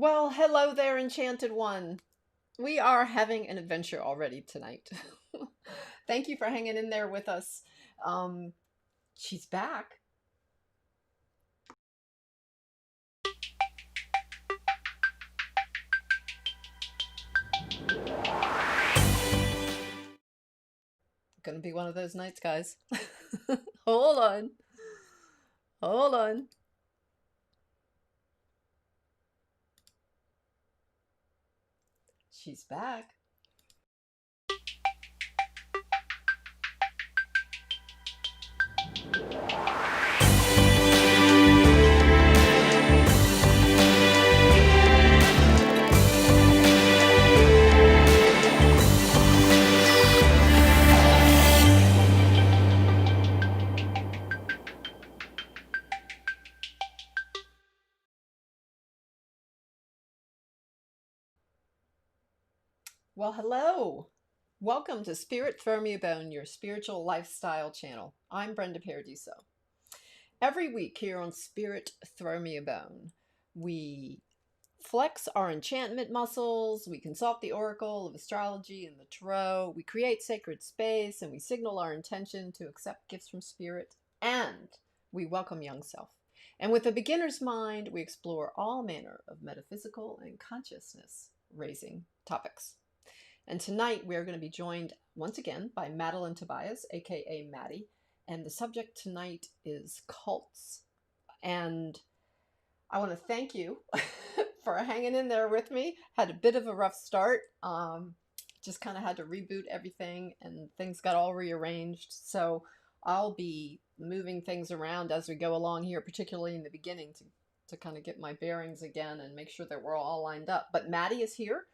Well, hello there, Enchanted One. We are having an adventure already tonight. Thank you for hanging in there with us. Um, she's back. Gonna be one of those nights, guys. Hold on. Hold on. She's back. Well, hello. Welcome to Spirit Throw Me a Bone, your spiritual lifestyle channel. I'm Brenda Paradiso. Every week here on Spirit Throw Me a Bone, we flex our enchantment muscles, we consult the oracle of astrology and the tarot, we create sacred space, and we signal our intention to accept gifts from spirit, and we welcome young self. And with a beginner's mind, we explore all manner of metaphysical and consciousness raising topics. And tonight we're going to be joined once again by Madeleine Tobias, aka Mady, and the subject tonight is cults. And I want to thank you for hanging in there with me. Had a bit of a rough start. Just kind of had to reboot everything and things got all rearranged. So I'll be moving things around as we go along here, particularly in the beginning to kind of get my bearings again and make sure that we're all lined up. But Mady is here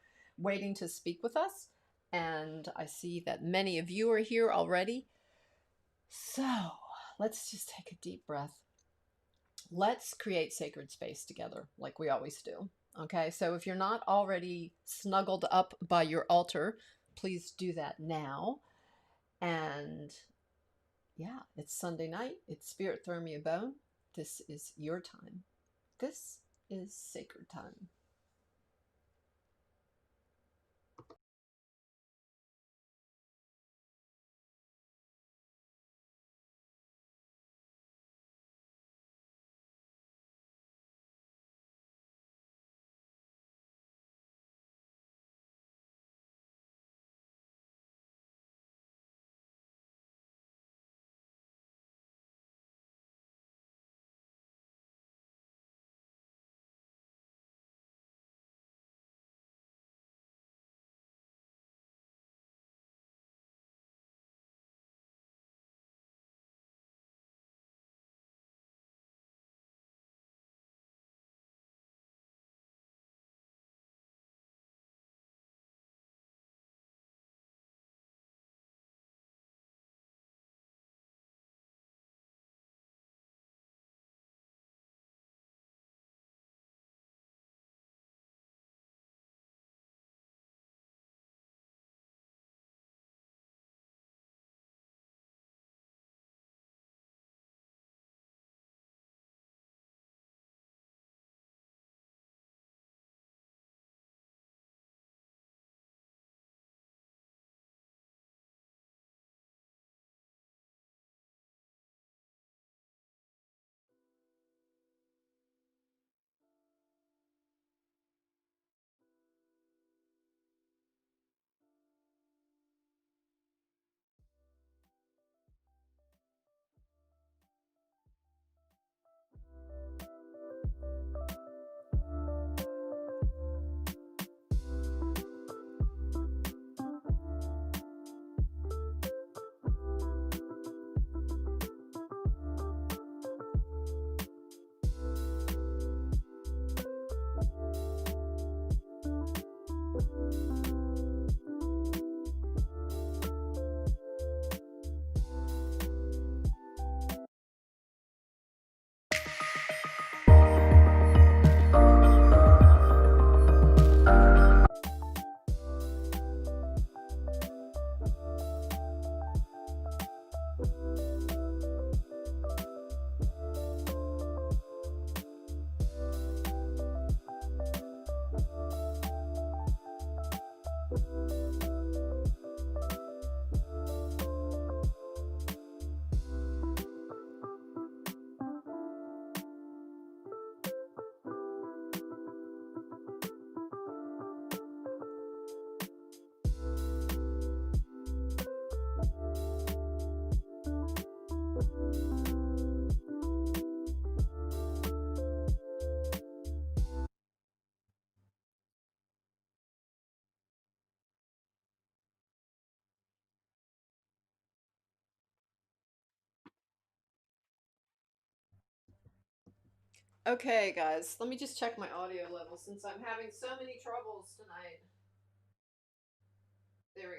waiting to speak with us. And I see that many of you are here already. So let's just take a deep breath. Let's create sacred space together like we always do. Okay, so if you're not already snuggled up by your altar, please do that now. And yeah, it's Sunday night. It's Spirit Throw Me a Bone. This is your time. This is sacred time. Okay, guys, let me just check my audio level since I'm having so many troubles tonight. There we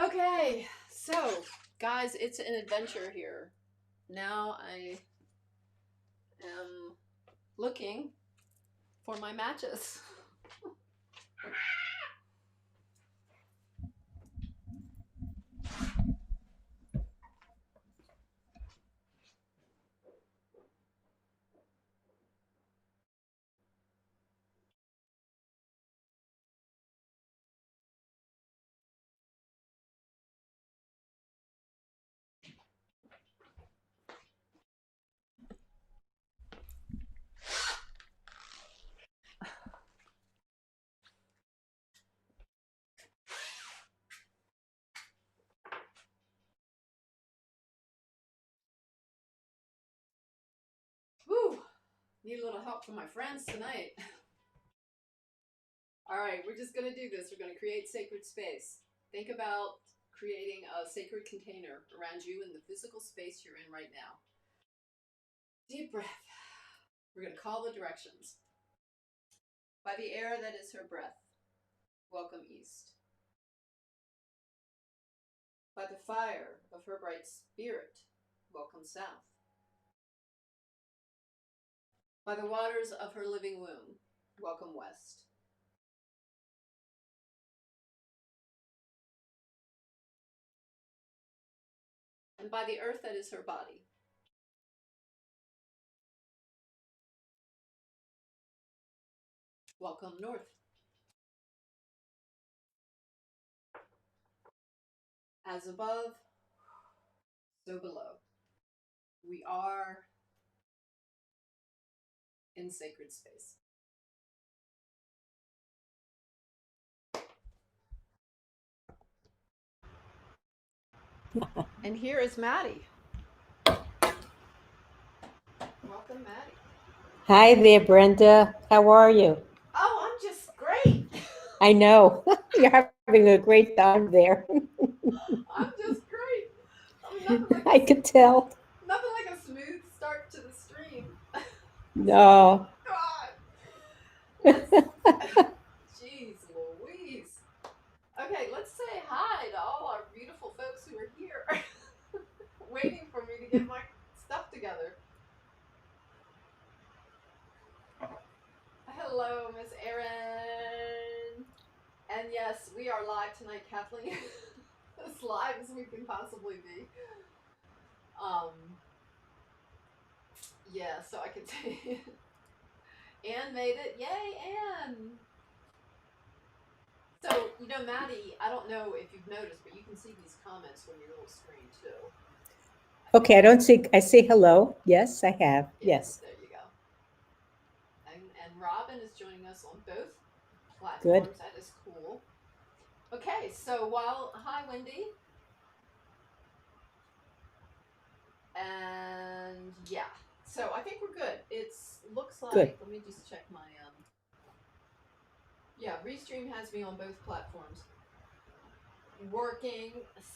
go. Okay, so guys, it's an adventure here. Now I am looking for my matches. Woo! Need a little help from my friends tonight. All right, we're just going to do this. We're going to create sacred space. Think about creating a sacred container around you in the physical space you're in right now. Deep breath. We're going to call the directions. By the air that is her breath, welcome east. By the fire of her bright spirit, welcome south. By the waters of her living womb, welcome west. And by the earth that is her body, welcome north. As above, so below. We are in sacred space. And here is Mady. Welcome, Mady. Hi there, Brenda. How are you? Oh, I'm just great. I know. You're having a great time there. I'm just great. I mean, nothing like I could tell. a smooth start to the stream. No. God. Let's. Jeez Louise. Okay, let's say hi to all our beautiful folks who are here, waiting for me to get my stuff together. Hello, Miss Erin. And yes, we are live tonight, Kathleen. As live as we can possibly be. Yeah, so I could say Anne made it. Yay, Anne! So, Mady, I don't know if you've noticed, but you can see these comments from your little screen too. Okay, I don't see. I say hello. Yes, I have. Yes. There you go. And Robin is joining us on both Good. platforms. That is cool. Okay, so hi, Wendy. And yeah, so I think we're good. Looks like, Good. let me just check my, yeah, Restream has me on both platforms working.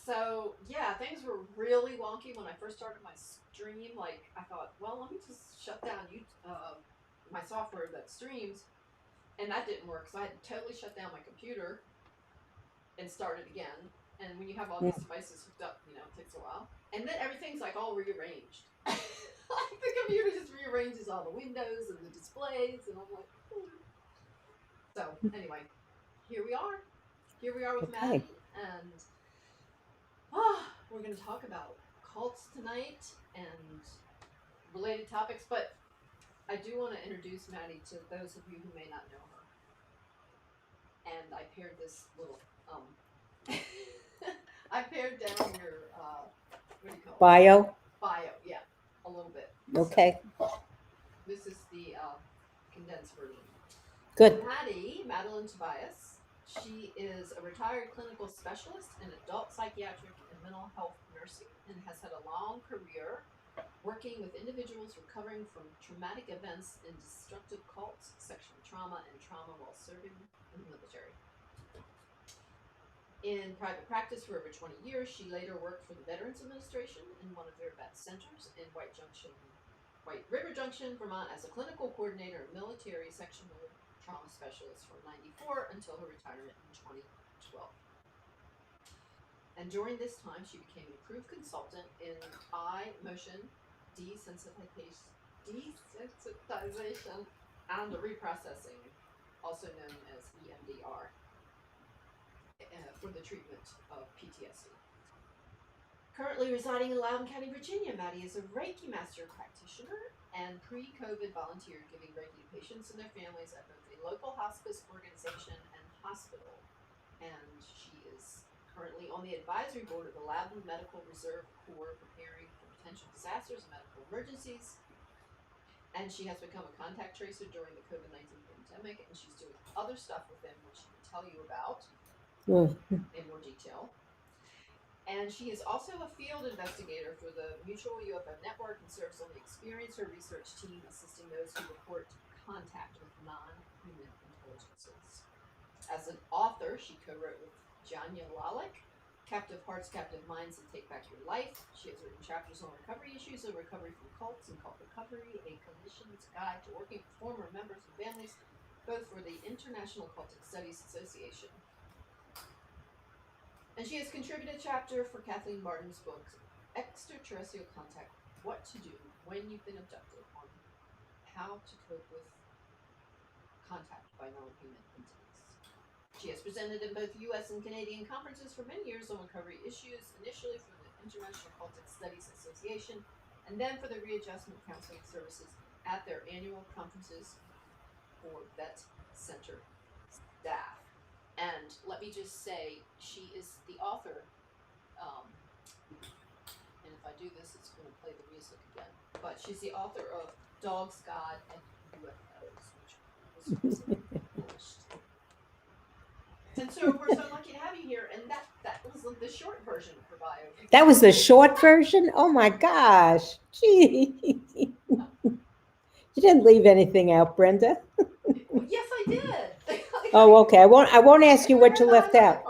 So yeah, things were really wonky when I first started my stream. Like I thought, well, let me just shut down my software that streams, and that didn't work. So I had to totally shut down my computer and start it again. And when you have all these devices hooked up, it takes a while. And then everything's like all rearranged. Like the computer just rearranges all the windows and the displays, and I'm like, So anyway, here we are. Here we are with Okay. Mady, and we're going to talk about cults tonight and related topics. But I do want to introduce Mady to those of you who may not know her. And I paired this little I pared down your what do you call it? Bio, yeah, a little bit. Okay. So, this is the condensed version. Good. Madeleine Tobias. She is a retired clinical specialist in adult psychiatric and mental health nursing and has had a long career working with individuals recovering from traumatic events in destructive cults, sexual trauma, and trauma while serving in the military. In private practice for over 20 years, she later worked for the Veterans Administration in one of their vet centers in White Junction, White River Junction, Vermont, as a clinical coordinator and military sectional trauma specialist from 94 until her retirement in 2012. And during this time, she became an approved consultant in eye motion desensitization and reprocessing, also known as EMDR, for the treatment of PTSD. Currently residing in Loudoun County, Virginia, Mady is a Reiki master practitioner and pre-COVID volunteer giving Reiki to patients and their families at both a local hospice organization and hospital. And she is currently on the advisory board of the Loudoun Medical Reserve Corps, preparing for potential disasters and medical emergencies. And she has become a contact tracer during the COVID-19 pandemic, and she's doing other stuff with them, which she can tell you about in more detail. And she is also a field investigator for the Mutual UFO Network and serves on the Experiencer research team, assisting those who report contact with non-human intelligences. As an author, she co-wrote with Janya Lalick, Captive Hearts, Captive Minds, and Take Back Your Life. She has written chapters on recovery issues and recovery from cults and cult recovery, a clinician's guide to working with former members and families, both for the International Cultic Studies Association. And she has contributed a chapter for Kathleen Martin's book, Extraterrestrial Contact, What to Do When You've Been Abducted, on how to cope with contact by non-human entities. She has presented in both U.S. and Canadian conferences for many years on recovery issues, initially for the International Cultic Studies Association, and then for the Readjustment Counseling Services at their annual conferences for vet center staff. And let me just say, she is the author, and if I do this, it's going to play the music again, but she's the author of Dogs, God, and UFOs, which was recently published. And so we're so lucky to have you here, and that was the short version of her bio. That was the short version? Oh my gosh. Gee. You didn't leave anything out, Brenda. Well, yes, I did. Oh, okay. I won't ask you what you left out.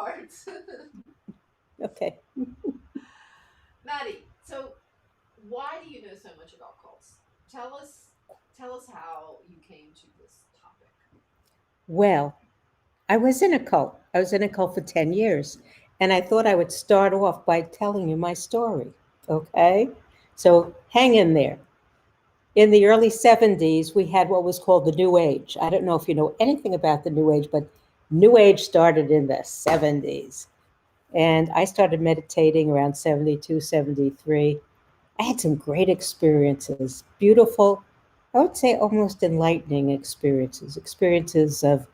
Okay. Mady, so why do you know so much about cults? Tell us how you came to this topic. Well, I was in a cult. I was in a cult for 10 years. And I thought I would start off by telling you my story. Okay? So hang in there. In the early 70s, we had what was called the New Age. I don't know if you know anything about the New Age, but New Age started in the 70s. And I started meditating around 72, 73. I had some great experiences, beautiful, I would say almost enlightening experiences of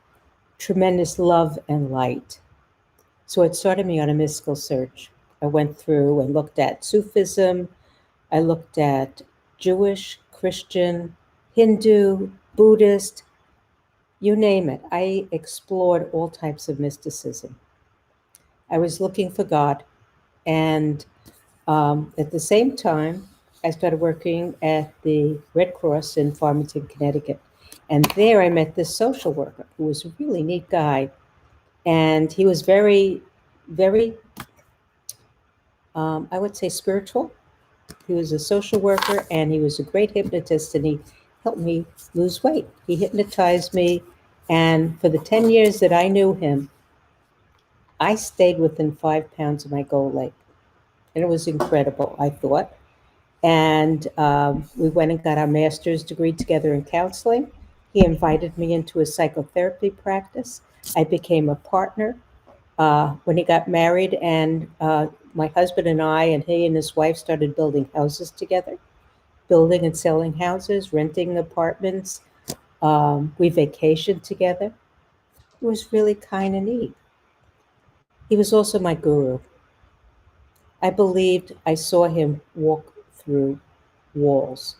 tremendous love and light. So it started me on a mystical search. I went through and looked at Sufism. I looked at Jewish, Christian, Hindu, Buddhist, you name it. I explored all types of mysticism. I was looking for God. And at the same time, I started working at the Red Cross in Farmington, Connecticut. And there I met this social worker who was a really neat guy. And he was very, very, I would say, spiritual. He was a social worker and he was a great hypnotist, and he helped me lose weight. He hypnotized me. And for the 10 years that I knew him, I stayed within 5 pounds of my goal weight. And it was incredible, I thought. And we went and got our master's degree together in counseling. He invited me into a psychotherapy practice. I became a partner when he got married, and my husband and I and he and his wife started building houses together, building and selling houses, renting apartments. We vacationed together. It was really kind of neat. He was also my guru. I believed I saw him walk through walls.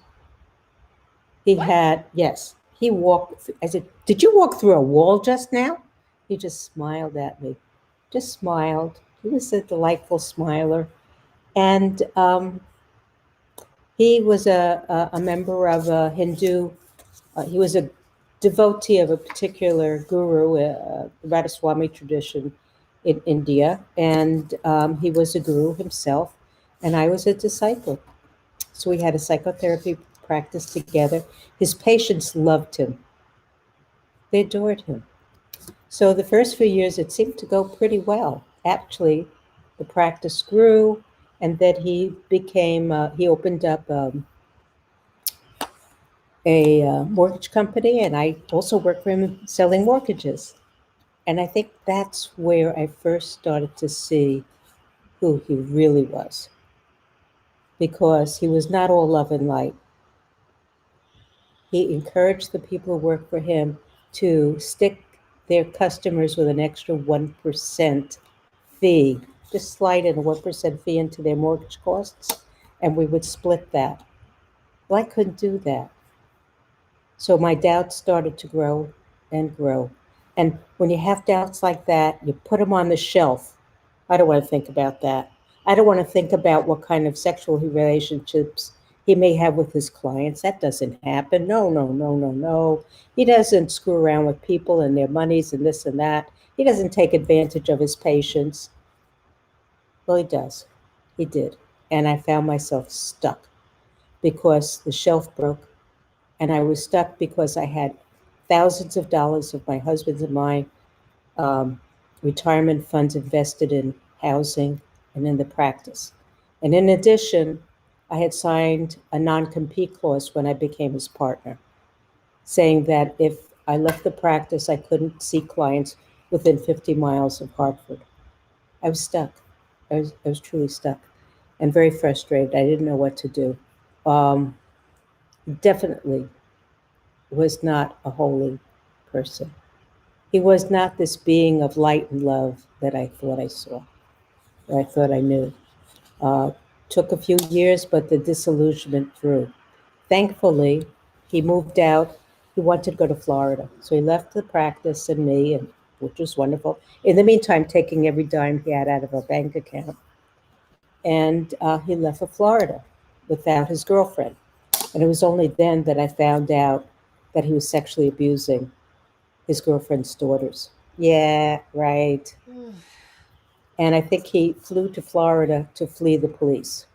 He had, yes, he walked. I said, "Did you walk through a wall just now?" He just smiled at me, just smiled. He was a delightful smiler. And he was a member of a Hindu, he was a devotee of a particular guru, the Radhaswami tradition in India. And he was a guru himself, and I was a disciple. So we had a psychotherapy practiced together. His patients loved him. They adored him. So the first few years, it seemed to go pretty well. Actually, the practice grew, and then he opened up a mortgage company, and I also worked for him selling mortgages. And I think that's where I first started to see who he really was, because he was not all love and light. He encouraged the people who worked for him to stick their customers with an extra 1% fee, just slide in a 1% fee into their mortgage costs, and we would split that. Well, I couldn't do that. So my doubts started to grow and grow. And when you have doubts like that, you put them on the shelf. I don't want to think about that. I don't want to think about what kind of sexual relationships he may have with his clients. That doesn't happen. No, no, no, no, no. He doesn't screw around with people and their monies and this and that. He doesn't take advantage of his patients. Well, he does. He did. And I found myself stuck because the shelf broke, and I was stuck because I had thousands of dollars of my husband's and my um, retirement funds invested in housing and in the practice. And in addition, I had signed a non-compete clause when I became his partner, saying that if I left the practice, I couldn't see clients within 50 miles of Hartford. I was stuck. I was truly stuck and very frustrated. I didn't know what to do. Um, Definitely was not a holy person. He was not this being of light and love that I thought I saw, that I thought I knew. Uh, Took a few years, but the disillusionment grew. Thankfully, he moved out. He wanted to go to Florida. So he left the practice and me, and which was wonderful. In the meantime, taking every dime he had out of our bank account. And he left for Florida without his girlfriend. And it was only then that I found out that he was sexually abusing his girlfriend's daughters. Yeah, right. And I think he flew to Florida to flee the police.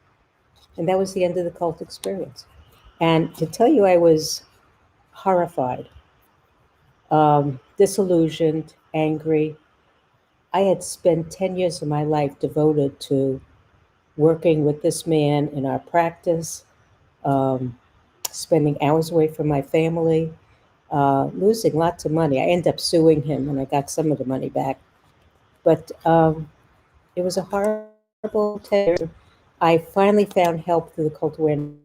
And that was the end of the cult experience. And to tell you, I was horrified, disillusioned, angry. I had spent 10 years of my life devoted to working with this man in our practice, um, spending hours away from my family, losing lots of money. I ended up suing him and I got some of the money back. But it was a horrible 10 years. I finally found help through the Cult Awareness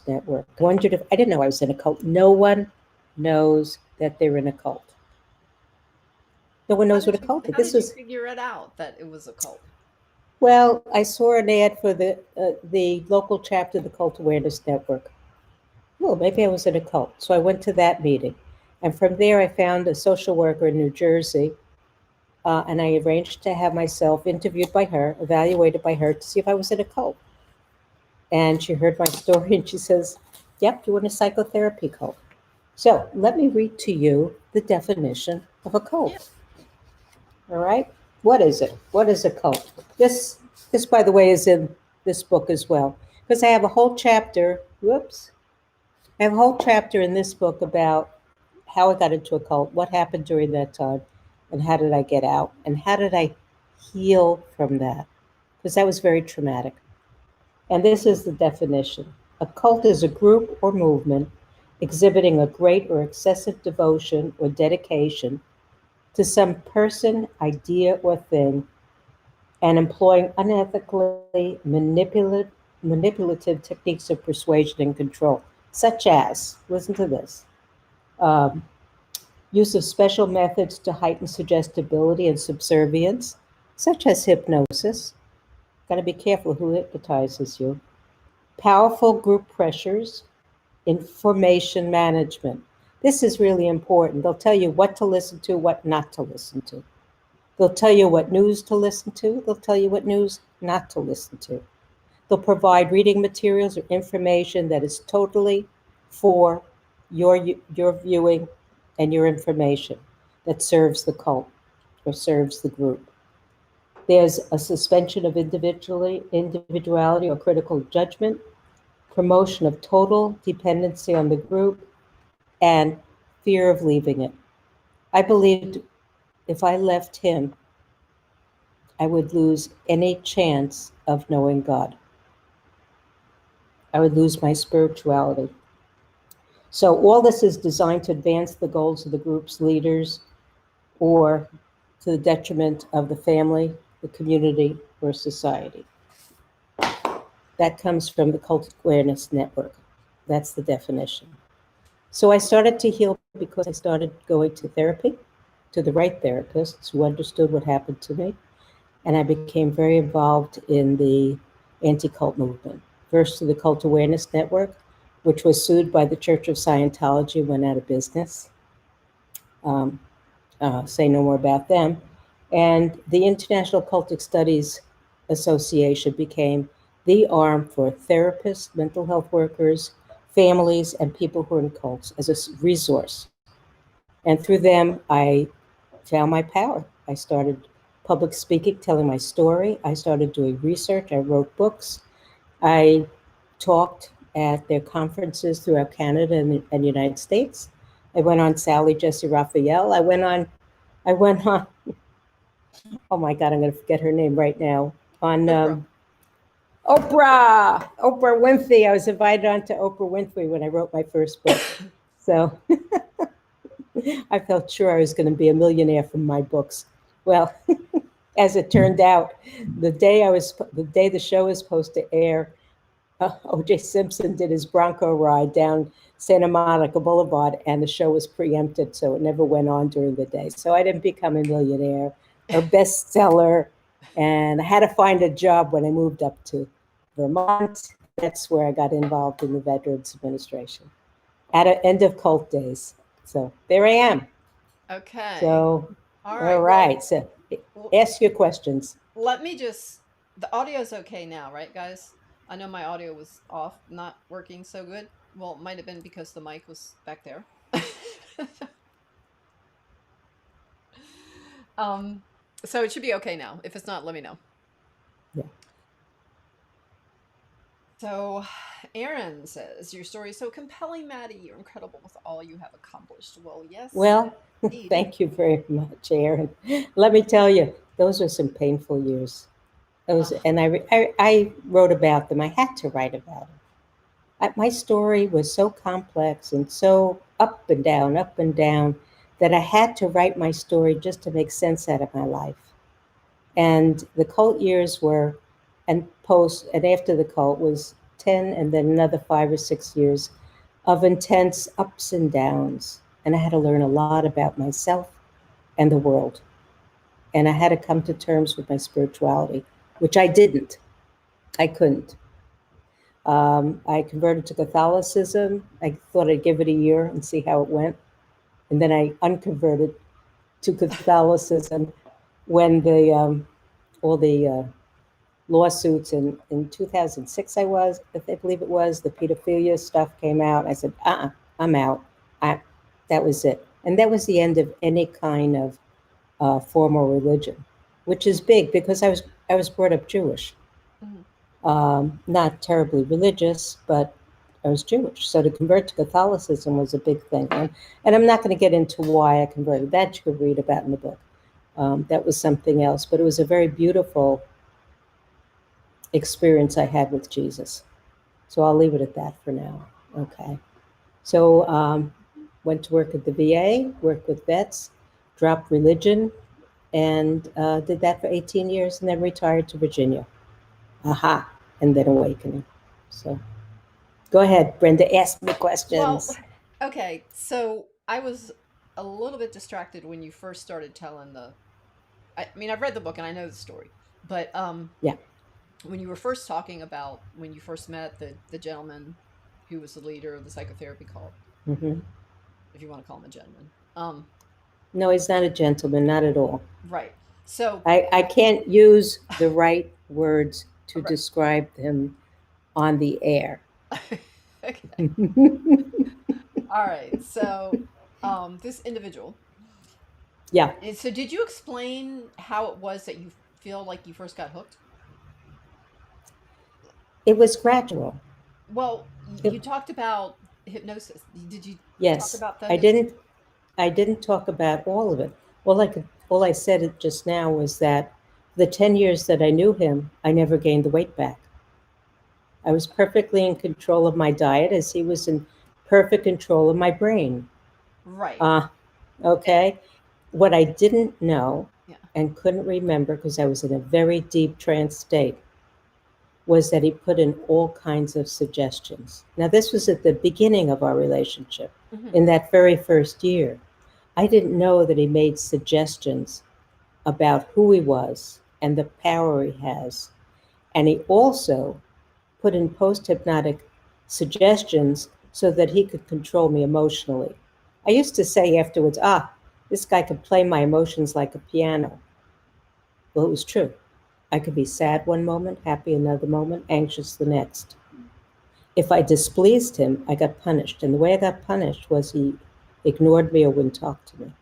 Network. I wondered if I didn't know I was in a cult. No one knows that they're in a cult. No one knows what a cult is. How This did you was, figure it out that it was a cult? well, I saw an ad for the local chapter of the Cult Awareness Network. Well, maybe I was in a cult. So I went to that meeting. And from there, I found a social worker in New Jersey, and I arranged to have myself interviewed by her, evaluated by her to see if I was in a cult. And she heard my story and she says, "Yep, you're in a psychotherapy cult." So let me read to you the definition of a Yeah. cult. All right? What is it? What is a cult? This, by the way, is in this book as well. Because I have a whole chapter, whoops, I have a whole chapter in this book about how I got into a cult, what happened during that time, and how did I get out, and how did I heal from that? Because that was very traumatic. And this is the definition: a cult is a group or movement exhibiting a great or excessive devotion or dedication to some person, idea, or thing, and employing unethically manipulative techniques of persuasion and control, such as, listen to this, um, use of special methods to heighten suggestibility and subservience, such as hypnosis. Got to be careful who hypnotizes you. Powerful group pressures, information management. This is really important. They'll tell you what to listen to, what not to listen to. They'll tell you what news to listen to. They'll tell you what news not to listen to. They'll provide reading materials or information that is totally for your viewing and your information, that serves the cult or serves the group. There's a suspension of individuality or critical judgment. promotion of total dependency on the group, and fear of leaving it. I believed if I left him, I would lose any chance of knowing God. I would lose my spirituality. So all this is designed to advance the goals of the group's leaders or to the detriment of the family, the community, or society. That comes from the Cult Awareness Network. That's the definition. So I started to heal because I started going to therapy, to the right therapists who understood what happened to me. And I became very involved in the anti-cult movement. First to the Cult Awareness Network, which was sued by the Church of Scientology, went out of business. Um, say no more about them. And the International Cultic Studies Association became the arm for therapists, mental health workers, families, and people who are in cults as a resource. And through them, I found my power. I started public speaking, telling my story. I started doing research. I wrote books. I talked at their conferences throughout Canada and the United States. I went on Sally Jesse Raphael. I went on, oh my God, I'm going to forget her name right now. On Oprah. Oprah Winfrey. I was invited on to Oprah Winfrey when I wrote my first book. So I felt sure I was going to be a millionaire from my books. Well, as it turned out, the day the show was supposed to air, O.J. Simpson did his Bronco ride down Santa Monica Boulevard, and the show was preempted, so it never went on during the day. So I didn't become a millionaire or bestseller, and I had to find a job when I moved up to Vermont. That's where I got involved in the Veterans Administration at the end of cult days. So there I am. Okay. So, All all right. right. So Well, ask your questions. let me just. The audio's okay now, right, guys? I know my audio was off, not working so good. Well, it might have been because the mic was back there. um, so it should be okay now. If it's not, let me know. Yeah. So, Aaron says, your story is so compelling, Maddie. You're incredible with all you have accomplished. Well, yes, Well, indeed. thank you very much, Aaron. Let me tell you, those were some painful years. Those, Ugh. and I wrote about them. I had to write about them. My story was so complex and so up and down, that I had to write my story just to make sense out of my life. And the cult years were, and after the cult was 10, and then another 5 or 6 years of intense ups and downs. And I had to learn a lot about myself and the world. And I had to come to terms with my spirituality, which I didn't. I couldn't. I converted to Catholicism. I thought I'd give it a year and see how it went. And then I unconverted to Catholicism when all the lawsuits in 2006, I believe it was, the pedophilia stuff came out. I said, I'm out. That was it. And that was the end of any kind of formal religion, which is big because I was brought up Jewish. Mhm. Not terribly religious, but I was Jewish. So to convert to Catholicism was a big thing. And I'm not going to get into why I converted. That you could read about in the book. That was something else. But it was a very beautiful experience I had with Jesus. So I'll leave it at that for now. Okay. So went to work at the VA, worked with vets, dropped religion, and did that for 18 years, and then retired to Virginia. Aha. And then awakening. So go ahead, Brenda, ask me Well, questions. okay. So I was a little bit distracted when you first started telling the. I mean, I've read the book and I know the story, but Yeah. when you were first talking about when you first met the gentleman who was the leader of the psychotherapy cult, Hmm. if you want to call him a gentleman, No, he's not a gentleman, not at all. right. So, I can't use the right words to right. describe him on the air. Okay. All right. So, this individual. Yeah, So, did you explain how it was that you feel like you first got hooked? it was gradual. Well, It- you talked about hypnosis. Did you talk yes, about the I hypnosis? didn't. I didn't talk about all of it. All I said it just now was that the 10 years that I knew him, I never gained the weight back. I was perfectly in control of my diet as he was in perfect control of my brain. Right. Uh, And okay. What I didn't know yeah. and couldn't remember because I was in a very deep trance state was that he put in all kinds of suggestions. Now, this was at the beginning of our relationship, Hmm. in that very first year. I didn't know that he made suggestions about who he was and the power he has. And he also put in post hypnotic suggestions so that he could control me emotionally. I used to say afterwards, this guy could play my emotions like a piano. Well, it was true. I could be sad one moment, happy another moment, anxious the next. If I displeased him, I got punished. And the way I got punished was he ignored me or wouldn't talk to me.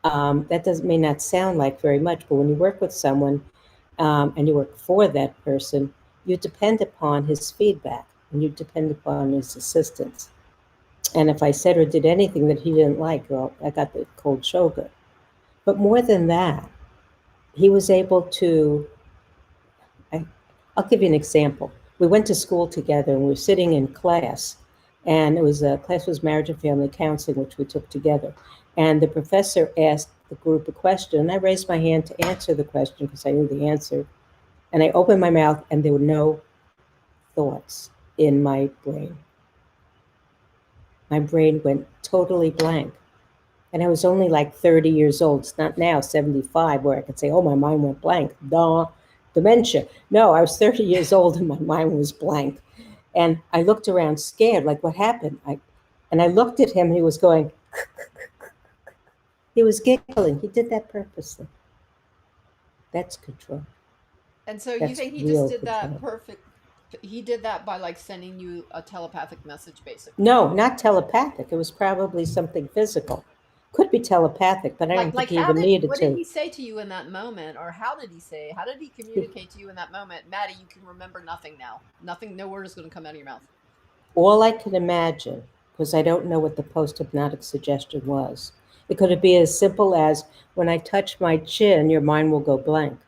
That doesn't may not sound like very much, but when you work with someone and you work for that person, you depend upon his feedback and you depend upon his assistance. And if I said or did anything that he didn't like, well, I got the cold shoulder. But more than that, he was able to. I, I'll give you an example. We went to school together and we were sitting in class, and class was marriage and family counseling, which we took together. And the professor asked the group a question, and I raised my hand to answer the question because I knew the answer. And I opened my mouth, and there were no thoughts in my brain. My brain went totally blank. And I was only like 30 years old. It's not now 75 where I could say, oh, my mind went blank. Duh, dementia. No, I was 30 years old and my mind was blank. And I looked around scared, like, what happened? And I looked at him and he was going, he was giggling. He did that purposely. That's control. so you That's think he just real did that control. perfect? He did that by like sending you a telepathic message, basically. No, not telepathic. It was probably something physical. Could be telepathic, but I don't think Like he how even did needed what did to. he say to you in that moment, or how did he say? How did he communicate to you in that moment? Maddie, you can remember nothing now. Nothing. No word is going to come out of your mouth. All I can imagine, because I don't know what the post hypnotic suggestion was, it could be as simple as when I touch my chin, your mind will go blank.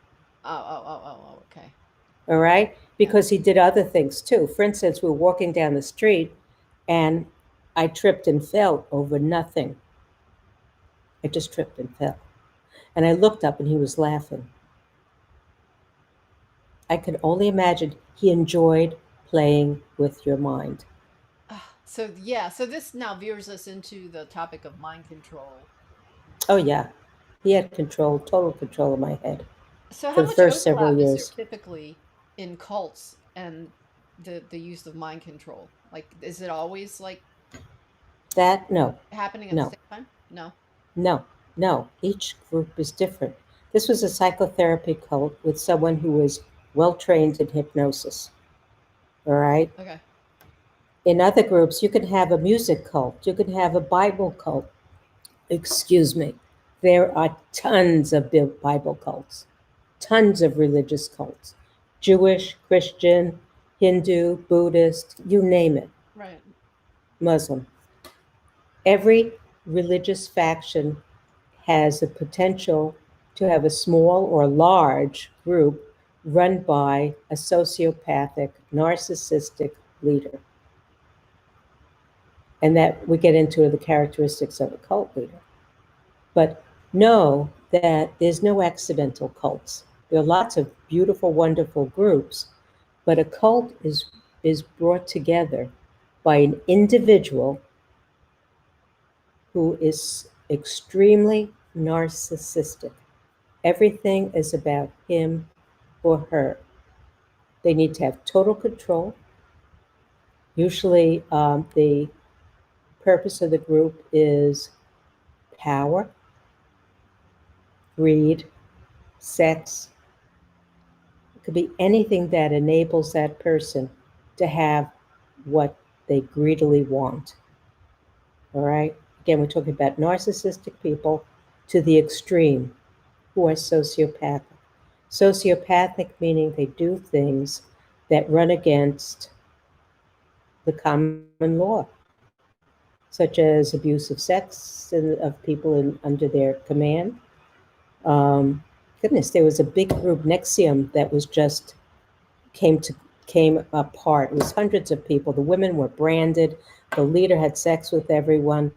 Okay. All right? Yeah. Because he did other things too. For instance, we were walking down the street and I tripped and fell over nothing. I just tripped and fell. And I looked up and he was laughing. I could only imagine he enjoyed playing with your mind. So yeah, so this now veers us into the topic of mind control. Oh, yeah. He had control, total control of my head So for how the much first several overlap is there years. typically in cults and the use of mind control? Like, is it always like That, no, happening at the no. same time? No. No, no, each group is different. This was a psychotherapy cult with someone who was well trained in hypnosis. All right. Okay. In other groups, you can have a music cult, you can have a Bible cult. Excuse me. There are tons of Bible cults, tons of religious cults Jewish, Christian, Hindu, Buddhist, you name it, Right. Muslim. Every religious faction has the potential to have a small or large group run by a sociopathic, narcissistic leader. And that we get into the characteristics of a cult leader. But know that there's no accidental cults. There are lots of beautiful, wonderful groups, but a cult is brought together by an individual who is extremely narcissistic. Everything is about him or her. They need to have total control. Usually, the purpose of the group is power, greed, sex. It could be anything that enables that person to have what they greedily want. All right? Again, we're talking about narcissistic people to the extreme who are sociopathic. Sociopathic meaning they do things that run against the common law, such as abuse of sex and of people under their command. Goodness, there was a big group, Nexium, that was just came to came apart. It was hundreds of people. The women were branded. The leader had sex with everyone.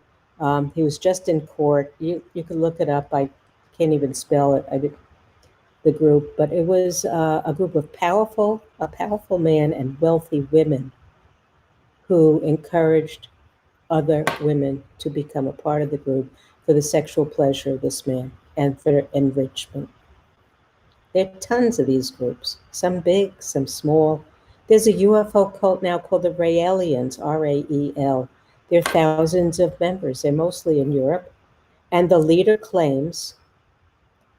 He was just in court. You could look it up. I can't even spell it. I did the group, but it was a group of a powerful man and wealthy women who encouraged other women to become a part of the group for the sexual pleasure of this man and for enrichment. There are tons of these groups, some big, some small. There's a UFO cult now called the Raelians, Rael. There are thousands of members. They're mostly in Europe. And the leader claims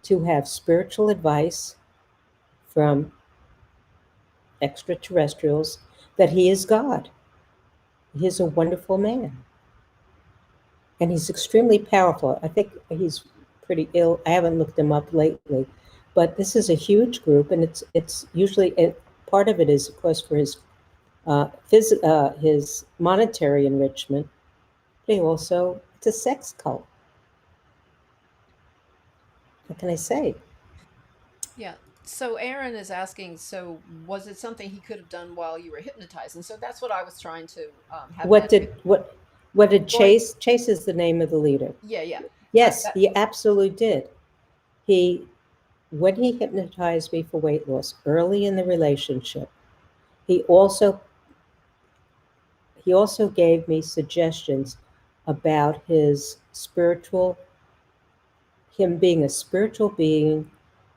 to have spiritual advice from extraterrestrials that he is God. He's a wonderful man. And he's extremely powerful. I think he's pretty ill. I haven't looked him up lately. But this is a huge group, and it's usually part of it is, of course, for his monetary enrichment. But he also it's a sex cult. What can I say? Yeah. So Aaron is asking, so was it something he could have done while you were hypnotized? And so that's what I was trying to have What Mady. did what did Well, Chase? Chase is the name of the leader. yeah, yeah. Yes, That he absolutely did. He when he hypnotized me for weight loss early in the relationship, he also he also gave me suggestions about him being a spiritual being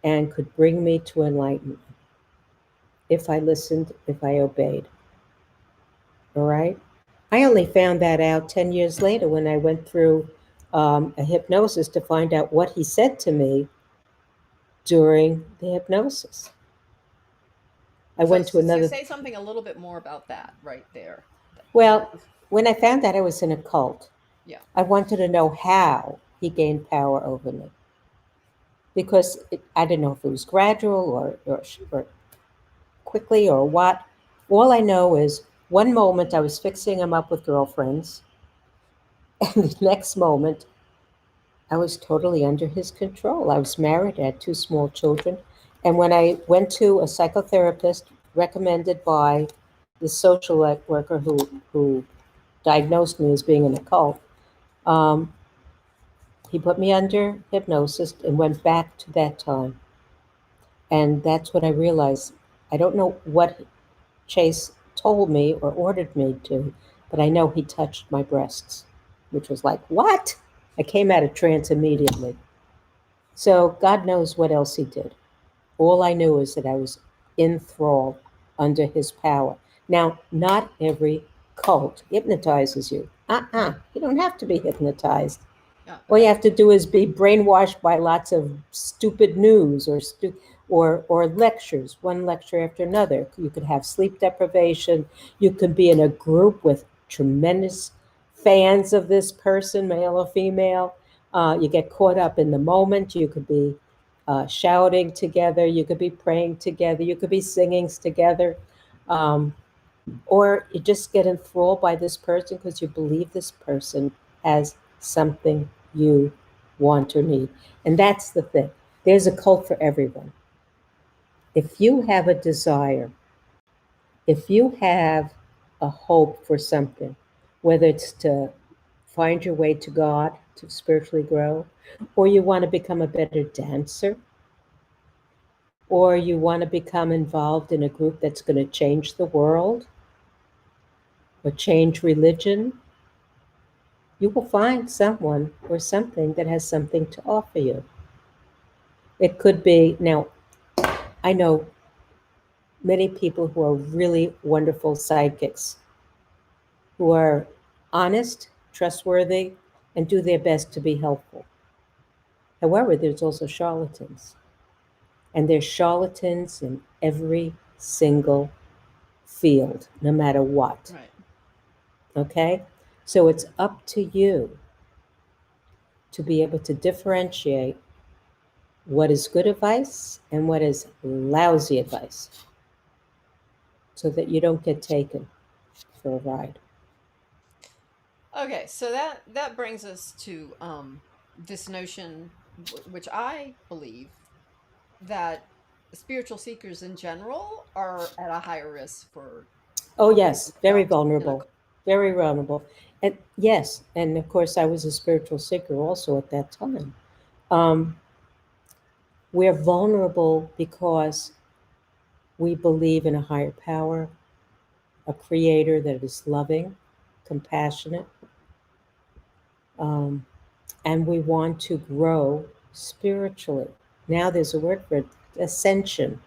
and could bring me to enlightenment if I listened, if I obeyed. All right. I only found that out 10 years later when I went through a hypnosis to find out what he said to me during the hypnosis. I so went to so another, say something a little bit more about that right there. well, when I found out I was in a cult, Yeah. I wanted to know how he gained power over me because I didn't know if it was gradual or quickly or what. All I know is one moment I was fixing him up with girlfriends, and the next moment I was totally under his control. I was married, I had two small children. And when I went to a psychotherapist recommended by the social worker who diagnosed me as being in a cult, um, he put me under hypnosis and went back to that time. And that's when I realized I don't know what Chase told me or ordered me to, but I know he touched my breasts, which was like, what? I came out of trance immediately. So God knows what else he did. All I knew is that I was enthralled under his power. Now, not every cult hypnotizes you. You don't have to be hypnotized. Yeah. All you Okay. have to do is be brainwashed by lots of stupid news or lectures, one lecture after another. You could have sleep deprivation. You could be in a group with tremendous fans of this person, male or female. You get caught up in the moment. You could be shouting together. You could be praying together. You could be singing together. Um, or you just get enthralled by this person because you believe this person has something you want or need. And that's the thing. There's a cult for everyone. If you have a desire, if you have a hope for something, whether it's to find your way to God, to spiritually grow, or you want to become a better dancer, or you want to become involved in a group that's going to change the world or change religion, you will find someone or something that has something to offer you. It could be, now, I know many people who are really wonderful psychics, who are honest, trustworthy, and do their best to be helpful. However, there's also charlatans, and there's charlatans in every single field, no matter what. Right. Okay? So it's up to you to be able to differentiate what is good advice and what is lousy advice so that you don't get taken. for a ride. Okay, so that brings us to this notion, which I believe that spiritual seekers in general are at a higher risk for Oh, harming yes, very themselves in a vulnerable, very vulnerable. And yes, and of course, I was a spiritual seeker also at that time. Um, we're vulnerable because we believe in a higher power, a creator that is loving, compassionate, um, and we want to grow spiritually. Now there's a word for it, ascension.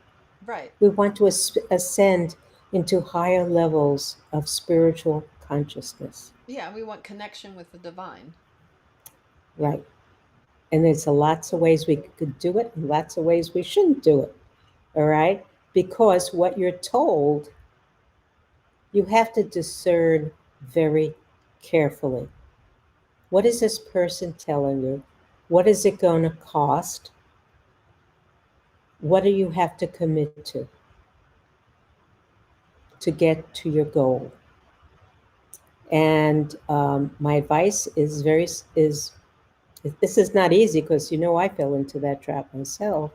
right. We want to ascend into higher levels of spiritual consciousness, Yeah, we want connection with the divine. right? And there's lots of ways we could do it, and lots of ways we shouldn't do it, all right? Because what you're told, you have to discern very carefully. What is this person telling you? What is it going to cost? What do you have to commit to get to your goal? And my advice is this is not easy because I fell into that trap myself.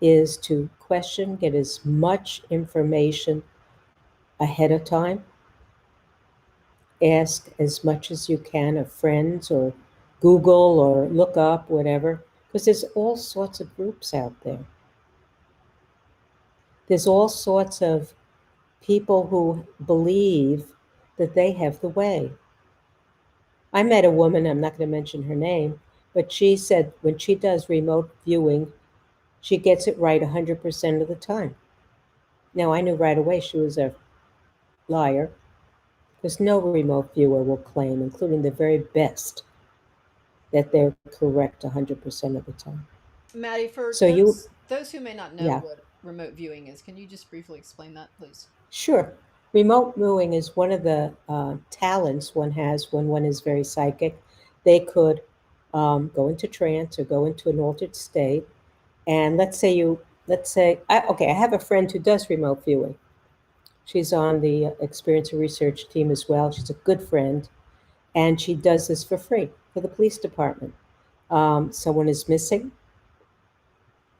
Is to question, get as much information ahead of time, ask as much as you can of friends or Google or look up whatever, because there's all sorts of groups out there. There's all sorts of people who believe that they have the way. I met a woman, I'm not going to mention her name, but she said when she does remote viewing, she gets it right 100% of the time. Now, I knew right away she was a liar because no remote viewer will claim, including the very best, that they're correct 100% of the time. Maddie, for So, those who may not know yeah, what remote viewing is, can you just briefly explain that, please? sure. Remote viewing is one of the talents one has when one is very psychic. They could go into trance or go into an altered state. And let's say, okay, I have a friend who does remote viewing. She's on the experience and research team as well. She's a good friend, and she does this for free for the police department. Someone is missing,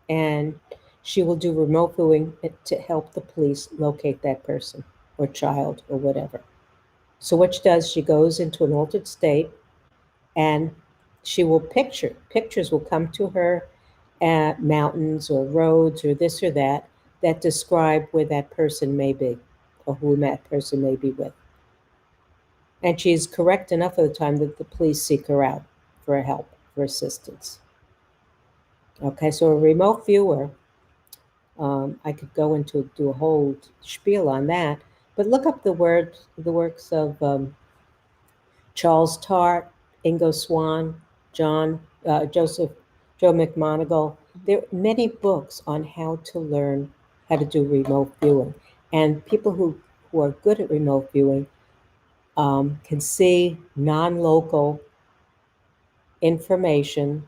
and she will do remote viewing to help the police locate that person or child or whatever. So what she does, she goes into an altered state, and she will pictures will come to her at mountains or roads or this or that that describe where that person may be or who that person may be with. And she's correct enough of the time that the police seek her out for help, for assistance. Okay, so a remote viewer, I could go into do a whole spiel on that, but look up the works of Charles Tart, Ingo Swann, Joseph, Joe McMoneagle. Mhm. There are many books on how to learn how to do remote viewing. And people who are good at remote viewing can see non local information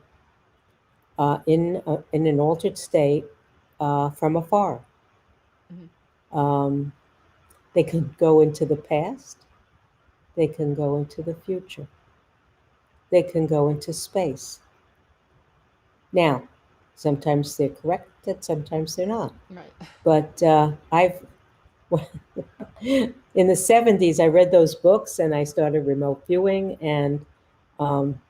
in an altered state from afar. Mhm. Um, they can go into the past, they can go into the future, they can go into space. Now, sometimes they're correct and sometimes they're not. Right. But in the 70s, I read those books and I started remote viewing. And um,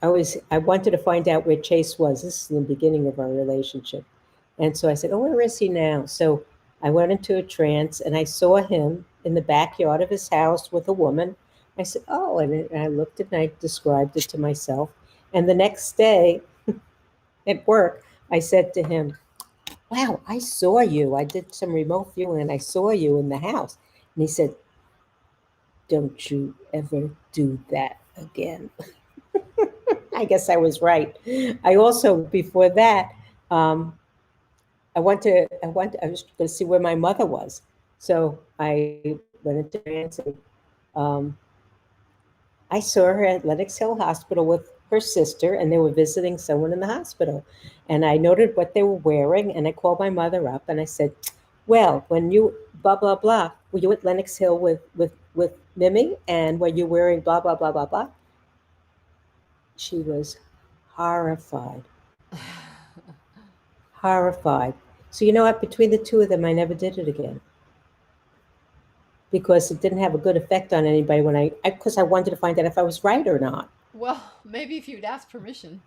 I wanted to find out where Chase was. This is in the beginning of our relationship. And so I said, "Oh, where is he now?" So I went into a trance and I saw him in the backyard of his house with a woman. I said, "Oh," and I looked and I described it to myself. And the next day at work, I said to him, "Wow, I saw you. I did some remote viewing and I saw you in the house." And he said, "Don't you ever do that again." I guess I was right. I also, before that, um, I was going to see where my mother was. So I went into trance and um, I saw her at Lenox Hill Hospital with her sister, and they were visiting someone in the hospital. And I noted what they were wearing, and I called my mother up and I said, Well, when you blah blah blah, were you at Lenox Hill with Mimi, and were you wearing blah blah blah blah blah? She was horrified, horrified. So you know what? Between the two of them, I never did it again because it didn't have a good effect on anybody when because I wanted to find out if I was right or not. Well, maybe if you'd asked permission.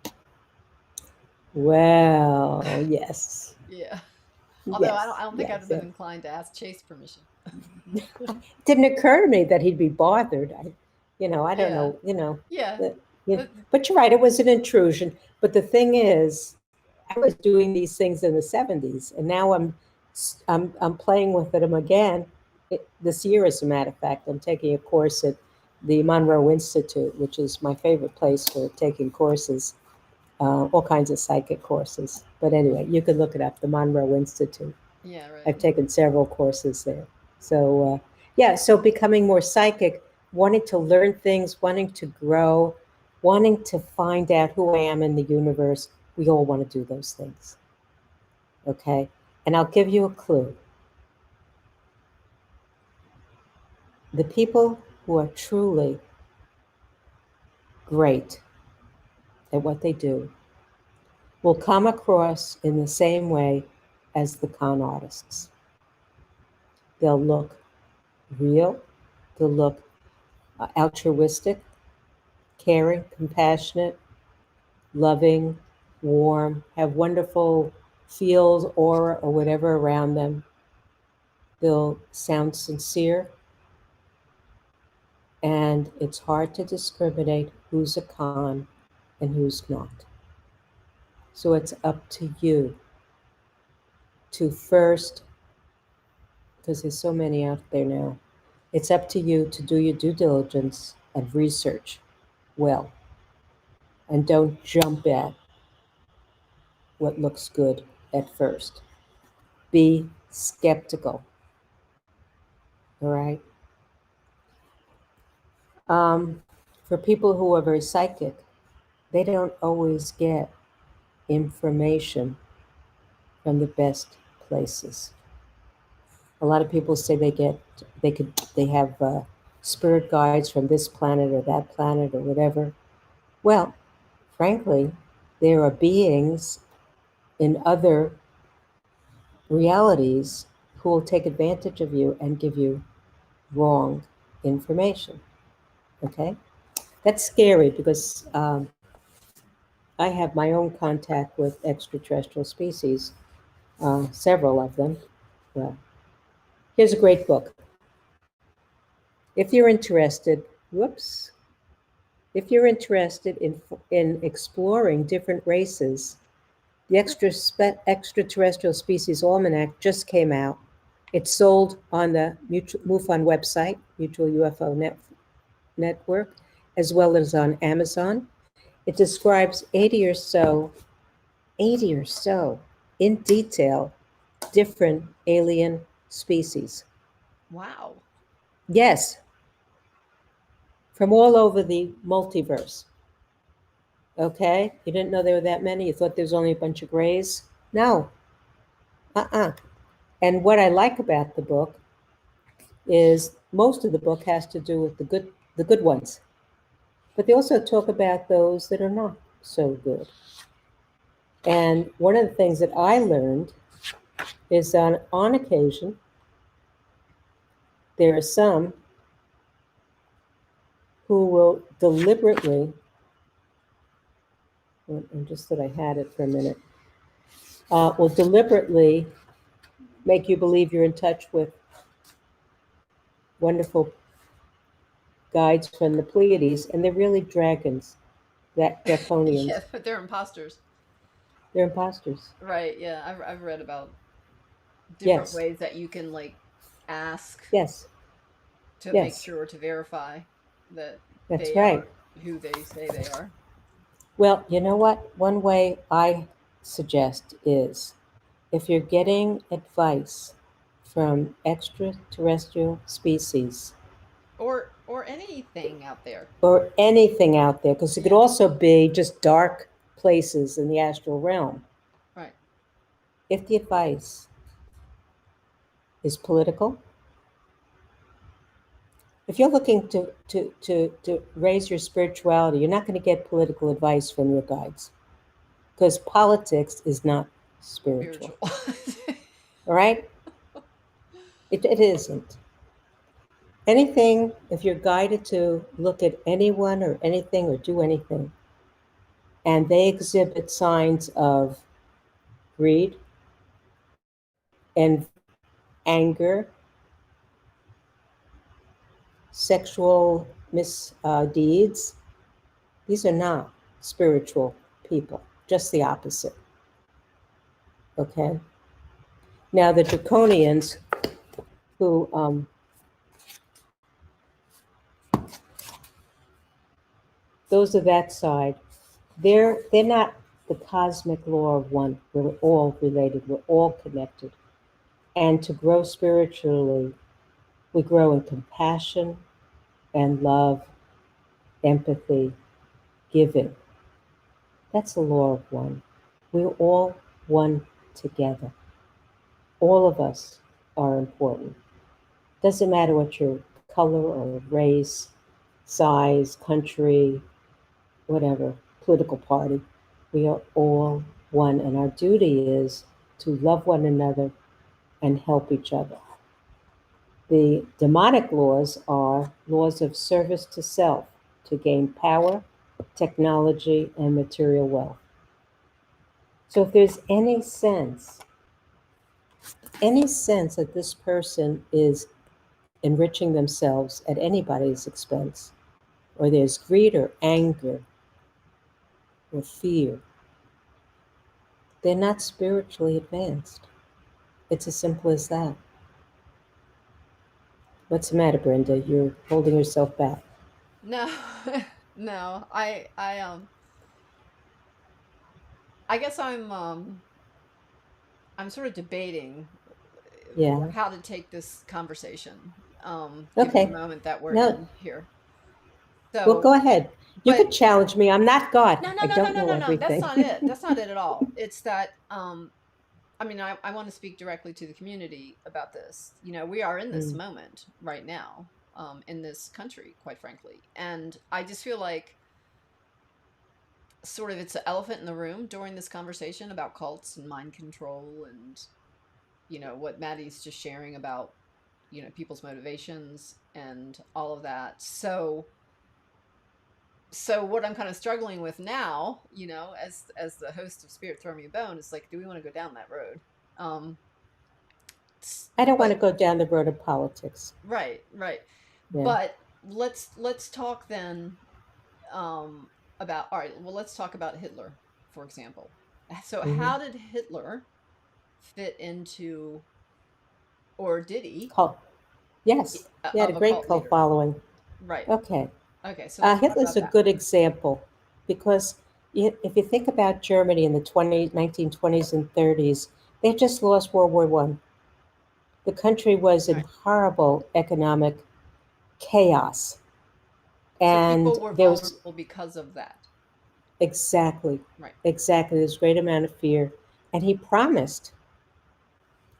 Well, yes, Yeah. Although yes, I don't think I'd have yes. been inclined to ask Chase permission. It didn't occur to me that he'd be bothered. I don't Yeah. know, Yeah. that, you But but you're right, it was an intrusion. But the thing is, I was doing these things in the 70s, and now I'm playing with them again. This year, as a matter of fact, I'm taking a course at the Monroe Institute, which is my favorite place for taking courses, all kinds of psychic courses. But anyway, you can look it up, the Monroe Institute. yeah, right. I've taken several courses there. So, yeah, so becoming more psychic, wanting to learn things, wanting to grow, wanting to find out who I am in the universe. We all want to do those things. Okay. And I'll give you a clue. The people who are truly great at what they do will come across in the same way as the con artists. They'll look real, they'll look altruistic, caring, compassionate, loving, warm, have wonderful feels, aura, or whatever around them. They'll sound sincere, and it's hard to discriminate who's a con and who's not. So it's up to you to first, because there's so many out there now, it's up to you to do your due diligence and research well, and don't jump at what looks good at first. Be skeptical, all right? Um, for people who are very psychic, they don't always get information from the best places. A lot of people say they have spirit guides from this planet or that planet or whatever. Well, frankly, there are beings in other realities who will take advantage of you and give you wrong information. Okay, that's scary because I have my own contact with extraterrestrial species, several of them. Well, here's a great book. If you're interested, whoops, if you're interested in exploring different races, the Extraterrestrial Species Almanac just came out. It's sold on the MUFON website, Mutual UFO Network, as well as on Amazon. It describes 80 or so in detail different alien species. Wow. Yes, from all over the multiverse. Okay? You didn't know there were that many? You thought there was only a bunch of grays? No. Uh-uh. And what I like about the book is most of the book has to do with the good ones. But they also talk about those that are not so good. And one of the things that I learned is on occasion, there are some who will deliberately, just that I had it for a minute, will deliberately make you believe you're in touch with wonderful guides from the Pleiades, and they're really dragons, that Yeah, draconians. but they're imposters. They're imposters. Right. Yeah. I've read about different Yes, ways that you can like ask yes, to make yes, sure to verify that that's they right. are who they say they are. Well, you know what? One way I suggest is if you're getting advice from extraterrestrial species Or anything out there. or anything out there, because it could Yeah. also be just dark places in the astral realm. Right. If the advice is political. If you're looking to raise your spirituality, you're not going to get political advice from your guides because politics is not spiritual. Spiritual. All right? It isn't. Anything, if you're guided to look at anyone or anything or do anything, and they exhibit signs of greed and anger, sexual misdeeds, these are not spiritual people, just the opposite. Okay? Now, the draconians who those of that side, they're not the cosmic law of one. We're all related. We're all connected. And to grow spiritually, we grow in compassion and love, empathy, giving. That's the law of one. We're all one together. All of us are important. Doesn't matter what your color or race, size, country, whatever, political party. We are all one, and our duty is to love one another and help each other. The demonic laws are laws of service to self, to gain power, technology, and material wealth. So if there's any sense that this person is enriching themselves at anybody's expense, or there's greed or anger or fear, they're not spiritually advanced. It's as simple as that. What's the matter, Brenda? You're holding yourself back. No, no. I guess I'm sort of debating Yeah. how to take this conversation, given the Okay. moment that we're No, in here. well, So, go ahead. You but could challenge me. I'm not God. no, no, I no, no, don't no, know no, no. That's everything. not it. That's not it at all. It's that I mean, I want to speak directly to the community about this. You know, we are in this Mm. moment right now, in this country, quite frankly. And I just feel like sort of it's an elephant in the room during this conversation about cults and mind control and, what Maddie's just sharing about, people's motivations and all of that. So what I'm kind of struggling with now, as the host of Spirit Throw Me a Bone, is like, do we want to go down that road? Um, I don't want but to go down the road of politics. right, right. Yeah. But let's talk then, about, all right, well, let's talk about Hitler, for example. So Hmm. how did Hitler fit into, or did he, Cult. Yes. He had a of a great cult cult leader? following. Right. Okay. Okay, so let's talk Hitler's about a that. good example because if you think about Germany in the 1920s and 30s, they just lost World War One. The country was in Right. horrible economic chaos. So And people were there was vulnerable because of that. exactly, Right. exactly this great amount of fear. And he promised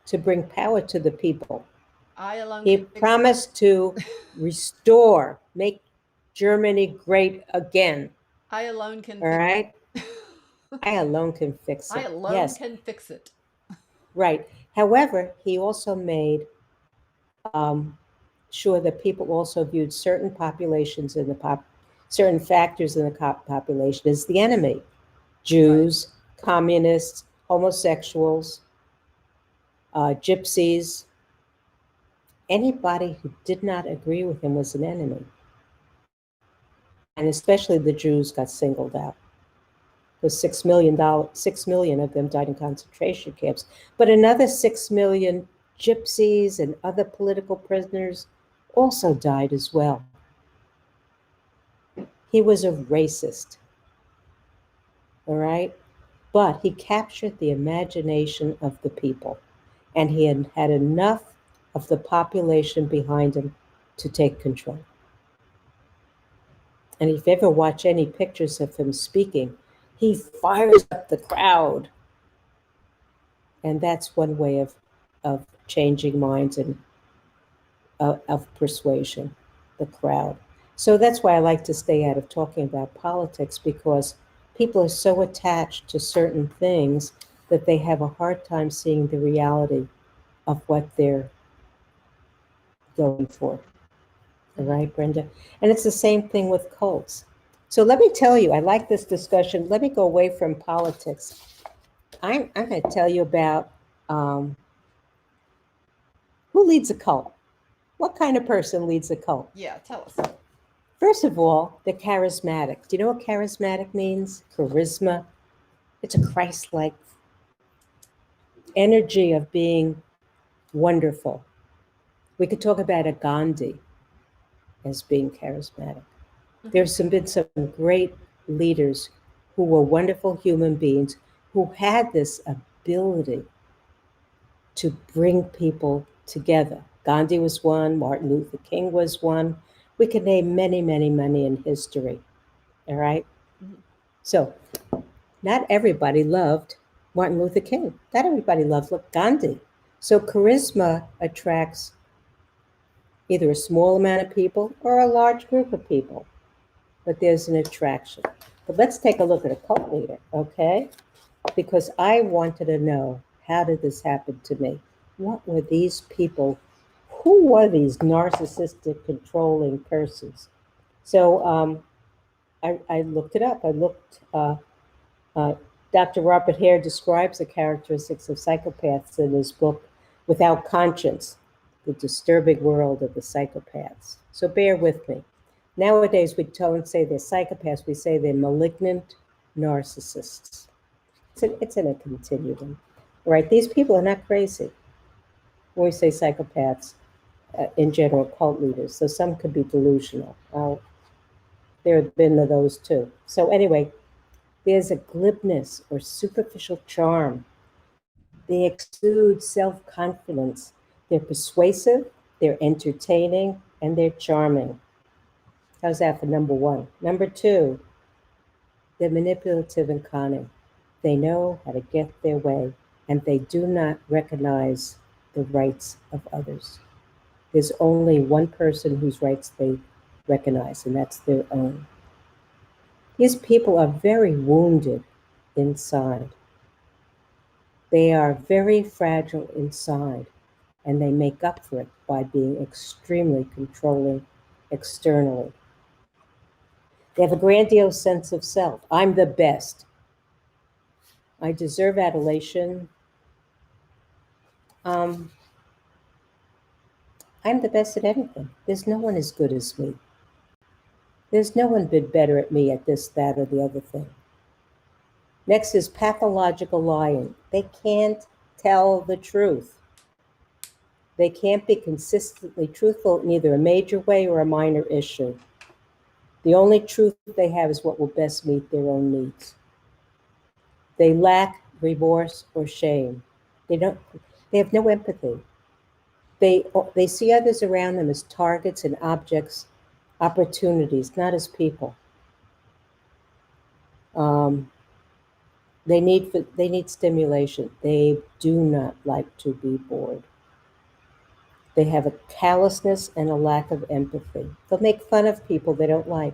to bring power to the people. I alone He can fix it. promised to restore, make Germany great again. I alone can All fix right? it. I alone can fix I it. alone Yes, can fix it. right. However, he also made um, sure that people also viewed certain populations in the certain factors in the population as the enemy. Right. Jews, communists, homosexuals, gypsies, anybody who did not agree with him was an enemy. And especially the Jews got singled out because $6 million of them died in concentration camps. But another 6 million gypsies and other political prisoners also died as well. He was a racist, all right? But he captured the imagination of the people, and he had enough of the population behind him to take control. And if you ever watch any pictures of him speaking, he fires up the crowd. And that's one way of of changing minds and of persuasion, the crowd. So that's why I like to stay out of talking about politics, because people are so attached to certain things that they have a hard time seeing the reality of what they're going for. All Mm-hmm. right, Brenda? And it's the same thing with cults. So let me tell you, I like this discussion. Let me go away from politics. I'm going to tell you about um, who leads a cult. What kind of person leads a cult? Yeah, tell us. First of all, the charismatic. Do you know what charismatic means? Charisma. It's a Christ like energy of being wonderful. We could talk about a Gandhi as being charismatic. Mm-hmm. There's been some great leaders who were wonderful human beings who had this ability to bring people together. Gandhi was one, Martin Luther King was one. We could name many, many, many in history. All right. Mm-hmm. So, not everybody loved Martin Luther King. Not everybody loved Gandhi. So, charisma attracts either a small amount of people or a large group of people, but there's an attraction. But let's take a look at a cult leader, okay? Because I wanted to know, how did this happen to me? What were these people? Who were these narcissistic, controlling persons? So I looked it up. I looked, uh, Dr. Robert Hare describes the characteristics of psychopaths in his book, Without Conscience, The Disturbing World of the Psychopaths. So bear with me. Nowadays, we don't say they're psychopaths, we say they're malignant narcissists. It's in a continuum. Right? These people are not crazy. When we say psychopaths, in general, cult leaders. So some could be delusional. There have been those too. So anyway, there's a glibness or superficial charm. They exude self-confidence. They're persuasive, they're entertaining, and they're charming. How's that for number one? Number two, they're manipulative and cunning. They know how to get their way, and they do not recognize the rights of others. There's only one person whose rights they recognize, and that's their own. These people are very wounded inside. They are very fragile inside, and they make up for it by being extremely controlling externally. They have a grandiose sense of self. I'm the best. I deserve adulation. Um, I'm the best at anything. There's no one as good as me. There's no one been better at me at this, that, or the other thing. Next is pathological lying. They can't tell the truth. They can't be consistently truthful in either a major way or a minor issue. The only truth they have is what will best meet their own needs. They lack remorse or shame. They don't. They have no empathy. They see others around them as targets and objects, opportunities, not as people. Um, they need stimulation. They do not like to be bored. They have a callousness and a lack of empathy. They'll make fun of people they don't like.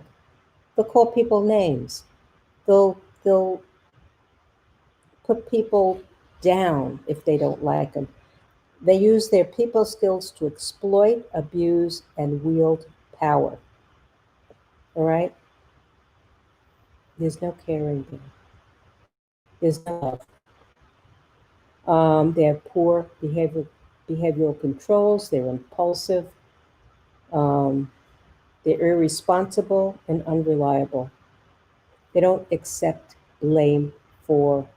They'll call people names. They'll put people down if they don't like them. They use their people skills to exploit, abuse, and wield power. All right? There's no caring there. There's no love. They have poor behavioral controls. They're impulsive. Um, they're irresponsible and unreliable. They don't accept blame for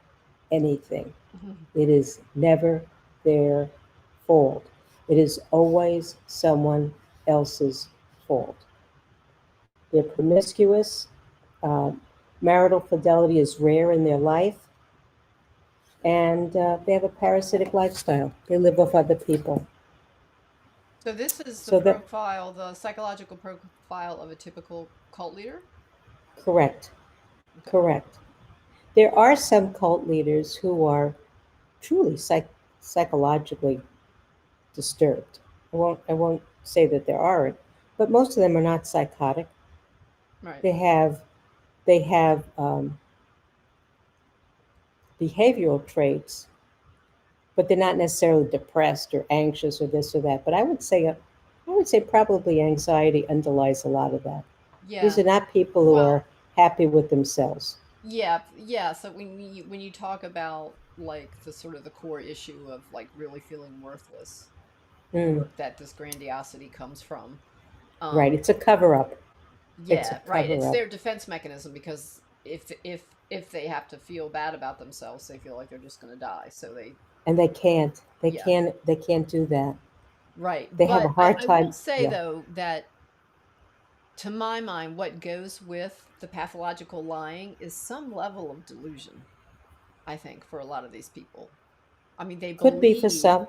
anything. Mm-hmm. It is never their fault. It is always someone else's fault. They're promiscuous. Uh, Marital fidelity is rare in their life. And they have a parasitic lifestyle. They live off other people. So this is the So that, profile, the psychological profile of a typical cult leader? correct, Okay. correct. There are some cult leaders who are truly psychologically disturbed. I won't say that there aren't, but most of them are not psychotic. Right. They have behavioral traits, but they're not necessarily depressed or anxious or this or that. But I would say probably anxiety underlies a lot of that. These Yeah. are not people who are Well, happy with themselves. yeah, yeah. So when you talk about like the sort of the core issue of like really feeling worthless, Mm, or that this grandiosity comes from, right. um, It's a cover up. It's a yeah, right. cover It's up. their defense mechanism because if they have to feel bad about themselves, they feel like they're just going to die. So they, And they can't. They yeah, can't. They can't do that. right. They have a But hard I will time. say Yeah. though that to my mind, what goes with the pathological lying is some level of delusion. I think for a lot of these people, I mean, they Could be for believe some.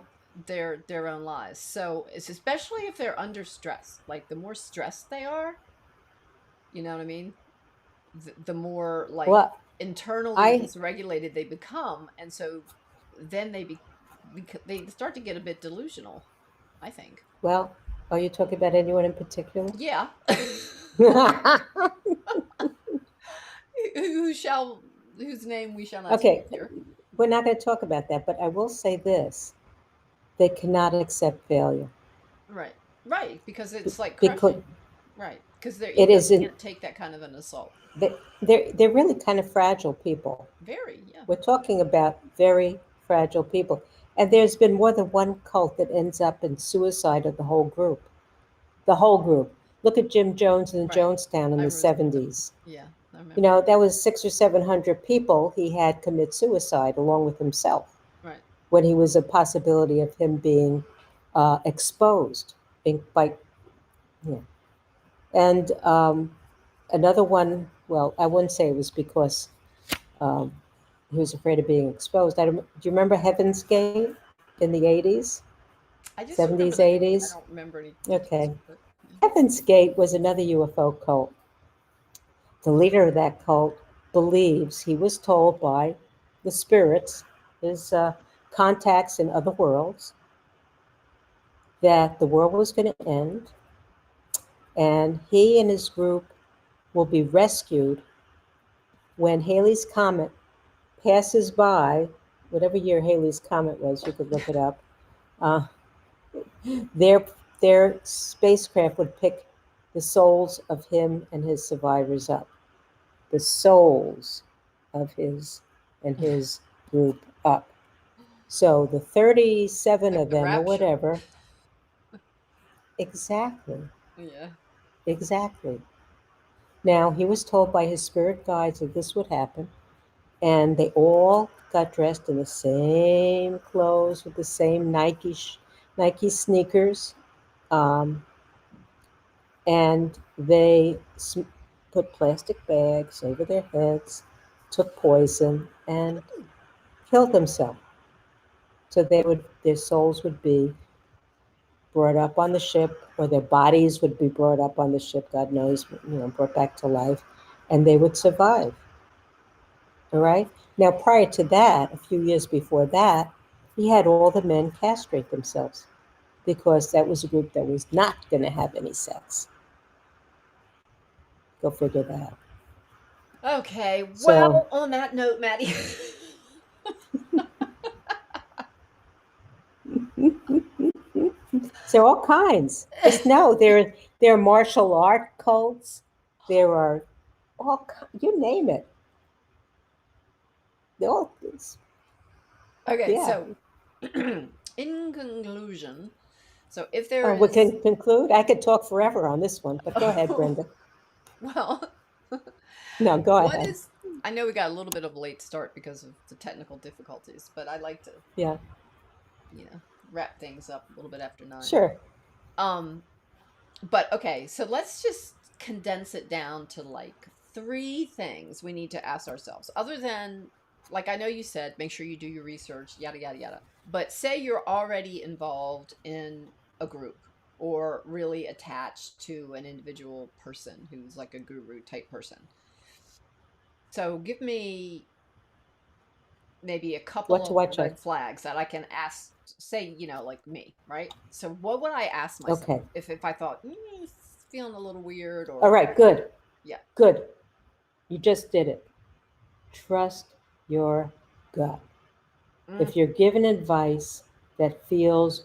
their own lies. So it's especially if they're under stress. Like the more stressed they are, you know what I mean? The more like Well, internally I dysregulated they become, and so then they start to get a bit delusional. I think. well. Are you talking about anyone in particular? Yeah. Who shall whose name we shall not Okay, speak here. we're not going to talk about that, but I will say this: they cannot accept failure Right. Right. Because it's like because crushing. Right. Because their it ego isn't. can't take that kind of an assault. They're really kind of fragile people. Very, yeah. We're talking about very fragile people, and there's been more than one cult that ends up in suicide of the whole group. The whole group. Look at Jim Jones in Right. Jonestown in I the remember seeing that. 70s. Yeah, I You remember. know, that was 600 or 700 people he had commit suicide along with himself Right. when he was a possibility of him being exposed by, yeah. And another one, well, I wouldn't say it was because um, he was afraid of being exposed. Do you remember Heaven's Gate in the 80s, I just remember 70s, the name. I 80s? don't remember any details Okay. of it. Yeah. Heaven's Gate was another UFO cult. The leader of that cult believes he was told by the spirits, his contacts in other worlds, that the world was going to end and he and his group will be rescued when Halley's Comet passes by, whatever year Halley's Comet was, you could look it up. Uh, their, their spacecraft would pick the souls of him and his survivors up. The souls of his group up. So the 37 Like of the them or rapture. whatever, exactly, Yeah. exactly. Now he was told by his spirit guides that this would happen, and they all got dressed in the same clothes with the same Nike sneakers, um, and they put plastic bags over their heads, took poison, and killed themselves. So their souls would be brought up on the ship, or their bodies would be brought up on the ship. God knows, brought back to life, and they would survive. All right. Now, prior to that, a few years before that, he had all the men castrate themselves because that was a group that was not going to have any sex. Go figure that out. Okay. So, Well, on that note, Maddie. so all kinds. Just know there are martial art cults. There are you name it. They all Okay, yeah. so in conclusion, so if there Oh, we is, can conclude. I could talk forever on this one, but go ahead, Brenda. well, No, go what ahead. is, I know we got a little bit of a late start because of the technical difficulties, but I like to, Yeah, wrap things up a little bit after 9. sure. Um, but okay, so let's just condense it down to like 3 things we need to ask ourselves, other than, like, I know you said, make sure you do your research, yada, yada, yada. But say you're already involved in a group or really attached to an individual person who's like a guru type person. So give me maybe a couple What to of watch out. red flags that I can ask say, like me, right? So what would I ask myself Okay. if I thought, it's feeling a little weird, All or right. Good. yeah. Good. You just did it. Trust your gut. Mm, If you're given advice that feels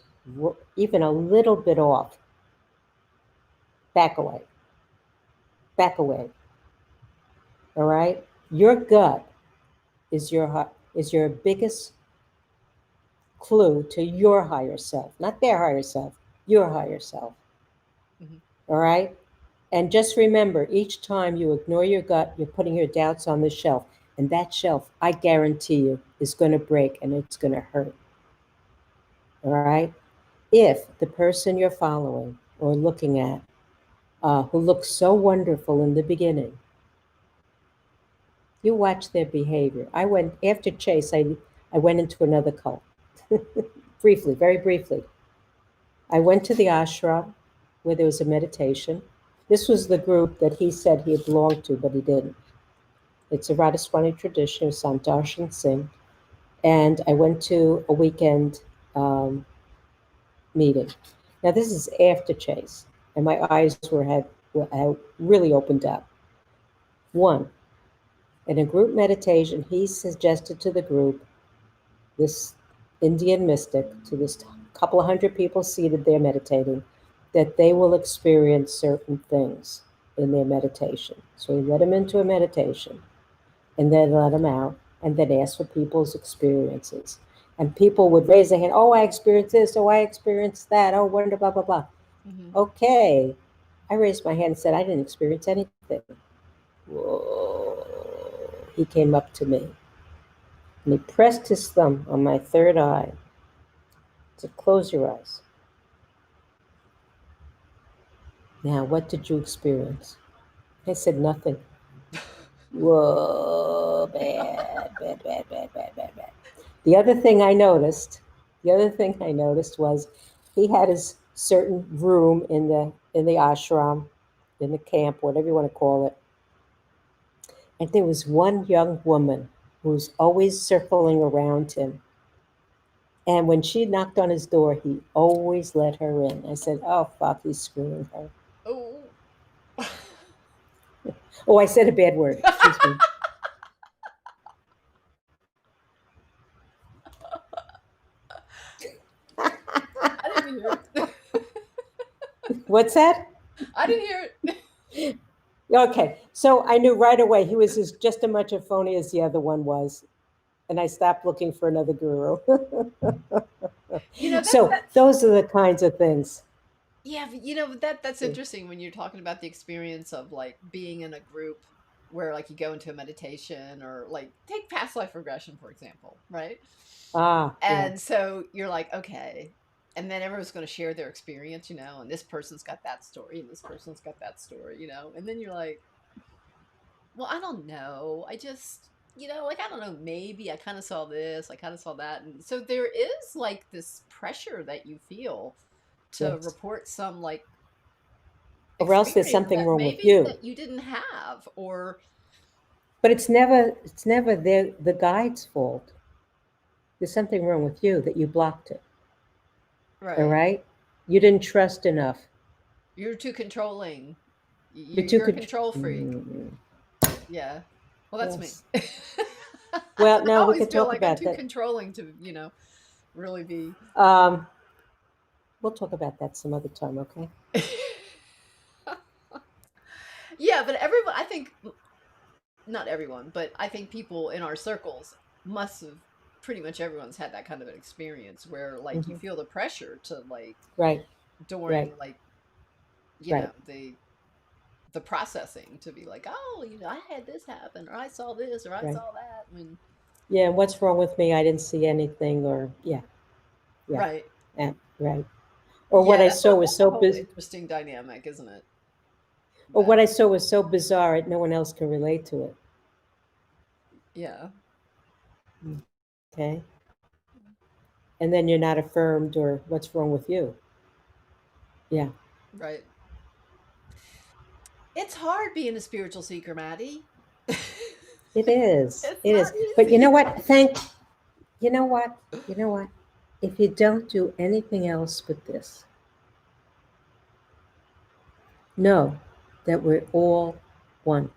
even a little bit off, back away. Back away. All right? Your gut is your biggest clue to your higher self, not their higher self, your higher self. mhm. All right? And just remember, each time you ignore your gut, you're putting your doubts on the shelf. And that shelf, I guarantee you, is going to break and it's going to hurt. All right? If the person you're following or looking at, who looks so wonderful in the beginning, you watch their behavior. I went, after Chase, I went into another cult. Briefly, very briefly. I went to the ashram where there was a meditation. This was the group that he said he belonged to, but he didn't. It's a Radhaswami tradition of Sandarshan Singh. And I went to a weekend um, meeting. Now, this is after Chase, and my eyes had really opened up. One, in a group meditation, he suggested to the group, this Indian mystic, to this couple of hundred people seated there meditating, that they will experience certain things in their meditation. So he led them into a meditation and then let them out and then asked for people's experiences. And people would raise their hand, oh, I experienced this, oh, I experienced that, oh, wonder, blah, blah, blah. Mhm. Okay. I raised my hand and said, I didn't experience anything. Whoa. He came up to me and he pressed his thumb on my third eye. He said, close your eyes. Now, what did you experience? I said, nothing. Whoa, bad, bad, bad, bad, bad, bad, bad. The other thing I noticed was he had his certain room in the ashram, in the camp, whatever you want to call it. And there was one young woman who was always circling around him. And when she knocked on his door, he always let her in. I said, oh, fuck, he's screwing her. Oh. Oh, I said a bad word. Excuse me. I didn't hear it. What's that? I didn't hear it. Okay, so I knew right away he was just as much a phony as the other one was. And I stopped looking for another guru. You know that So that's those are the kinds of things. Yeah, but that's interesting when you're talking about the experience of like being in a group where like you go into a meditation, or like take past life regression for example, right? Ah, yeah, And so you're like, okay, and then everyone's going to share their experience, and this person's got that story and this person's got that story, and then you're like, well, I don't know. I just, like, I don't know, maybe I kind of saw this, I kind of saw that. And so there is like this pressure that you feel to yes. report some like Or else there's experience something that wrong with maybe you. that you didn't have, or But it's never the guide's fault. There's something wrong with you that you blocked it. All right, right? You didn't trust enough. you're too controlling. You're too You're a contr control freak. mm, Yeah. Well, that's me. yes. I Well, now we always could feel talk like I'm about too that. controlling to, really be. Um, we'll talk about that some other time, okay? Yeah, but everyone, I think, not everyone, but I think people in our circles must have, pretty much everyone's had that kind of an experience where like you Hmm. feel the pressure to like Right, right, during like, right, the processing to be like, oh, I had this happen, or I saw this, or I right. saw that. I mean, Yeah, and what's wrong with me? I didn't see anything, or yeah, yeah, right. yeah, right. Or what Yeah, I that's a saw was that's a so whole biz- interesting dynamic, isn't it? or what That I saw was so bizarre, no one else can relate to it. yeah. Okay, and then you're not affirmed, or what's wrong with you? Yeah, Right. It's hard being a spiritual seeker, Maddie. it is. It's It not is. But you know easy. what? You know what? You know what? if you don't do anything else but this, know that we're all one,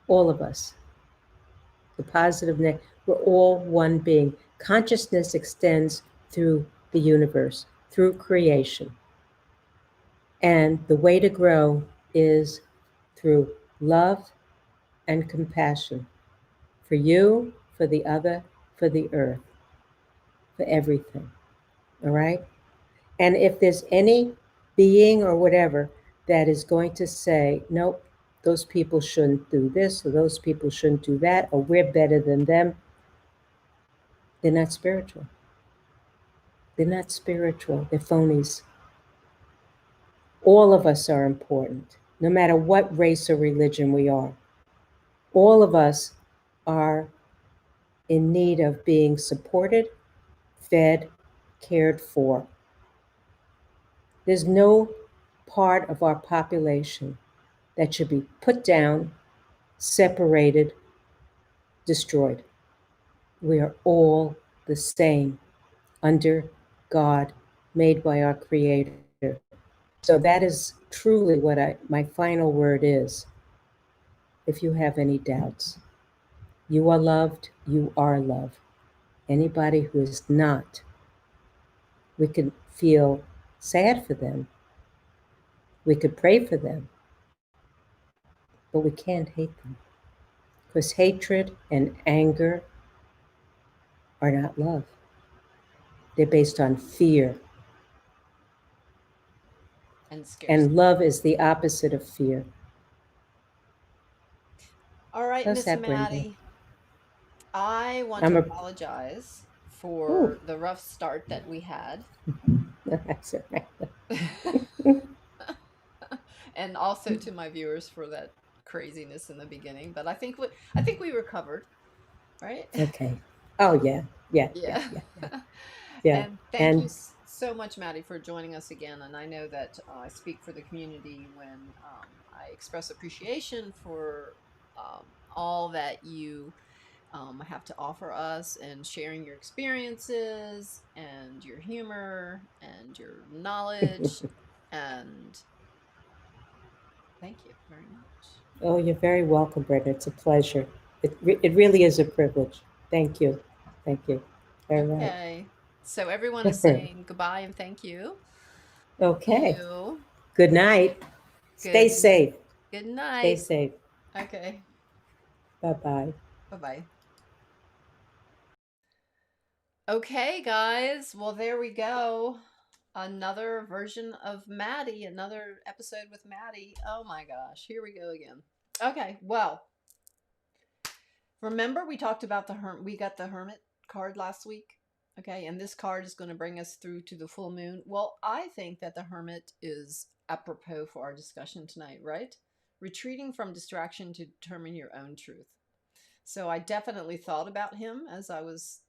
all of us, the positive, we're all one being. Consciousness extends through the universe, through creation. And the way to grow is through love and compassion for you, for the other, for the earth, for everything. All right? And if there's any being or whatever that is going to say, nope, those people shouldn't do this, or those people shouldn't do that, or we're better than them, they're not spiritual. They're not spiritual. They're phonies. All of us are important, no matter what race or religion we are. All of us are in need of being supported, fed, cared for. There's no part of our population that should be put down, separated, destroyed. We are all the same under God, made by our Creator. So that is truly what my final word is. If you have any doubts, you are loved, you are loved. Anybody who is not, we could feel sad for them. We could pray for them, but we can't hate them. Because hatred and anger are not love. They're based on fear. And scarcity. And love is the opposite of fear. All right, How's Miss that, Brenda? Maddie. I want to I'm a. apologize Ooh, for the rough start that we had. that's all right. And also to my viewers for that craziness in the beginning, but I think we recovered, right? Okay. Oh, yeah. Yeah, yeah, Yeah. yeah, yeah. Yeah. And thank you And so much, Maddie, for joining us again. And I know that I speak for the community when I express appreciation for all that you have to offer us and sharing your experiences and your humor and your knowledge. And thank you very much. oh, you're very welcome, Brenda. It's a pleasure. It really is a privilege. Thank you. Thank you. All right. Okay. So everyone is saying goodbye and thank you. Okay. You. Good night. Stay Good safe. good Stay night. safe. Okay. Bye bye. Bye-bye. Okay, guys. Well, there we go. Another version of Maddie, another episode with Maddie. Oh my gosh. Here we go again. Okay. Well, remember we talked about we got the hermit card last week? Okay, and this card is going to bring us through to the full moon. Well, I think that the hermit is apropos for our discussion tonight, right? Retreating from distraction to determine your own truth. So I definitely thought about him as I was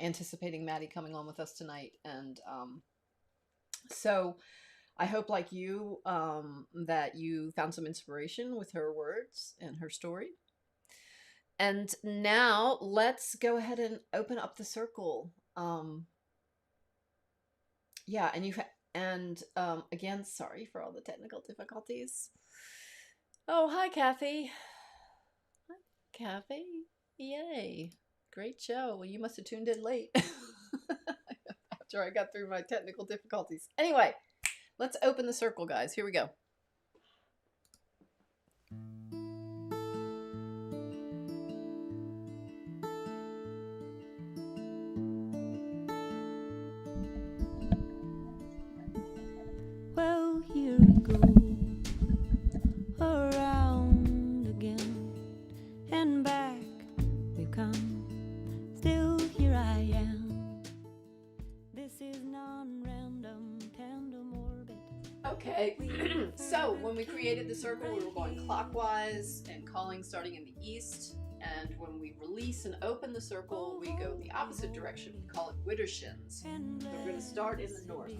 anticipating Maddie coming on with us tonight. And so I hope, like you, that you found some inspiration with her words and her story. And now let's go ahead and open up the circle. Yeah, and again, sorry for all the technical difficulties. Oh, hi, Kathy. Hi, Kathy. Yay. Great show. Well, you must have tuned in late after I got through my technical difficulties. Anyway, let's open the circle, guys. Here we go. Well, here we go around again and back we come. Still here I am. This is non-random, tandem orbit. Okay, so when we created the circle, we were going clockwise and calling starting in the east. And when we release and open the circle, we go the opposite direction. We call it widdershins. So we're going to start in the north.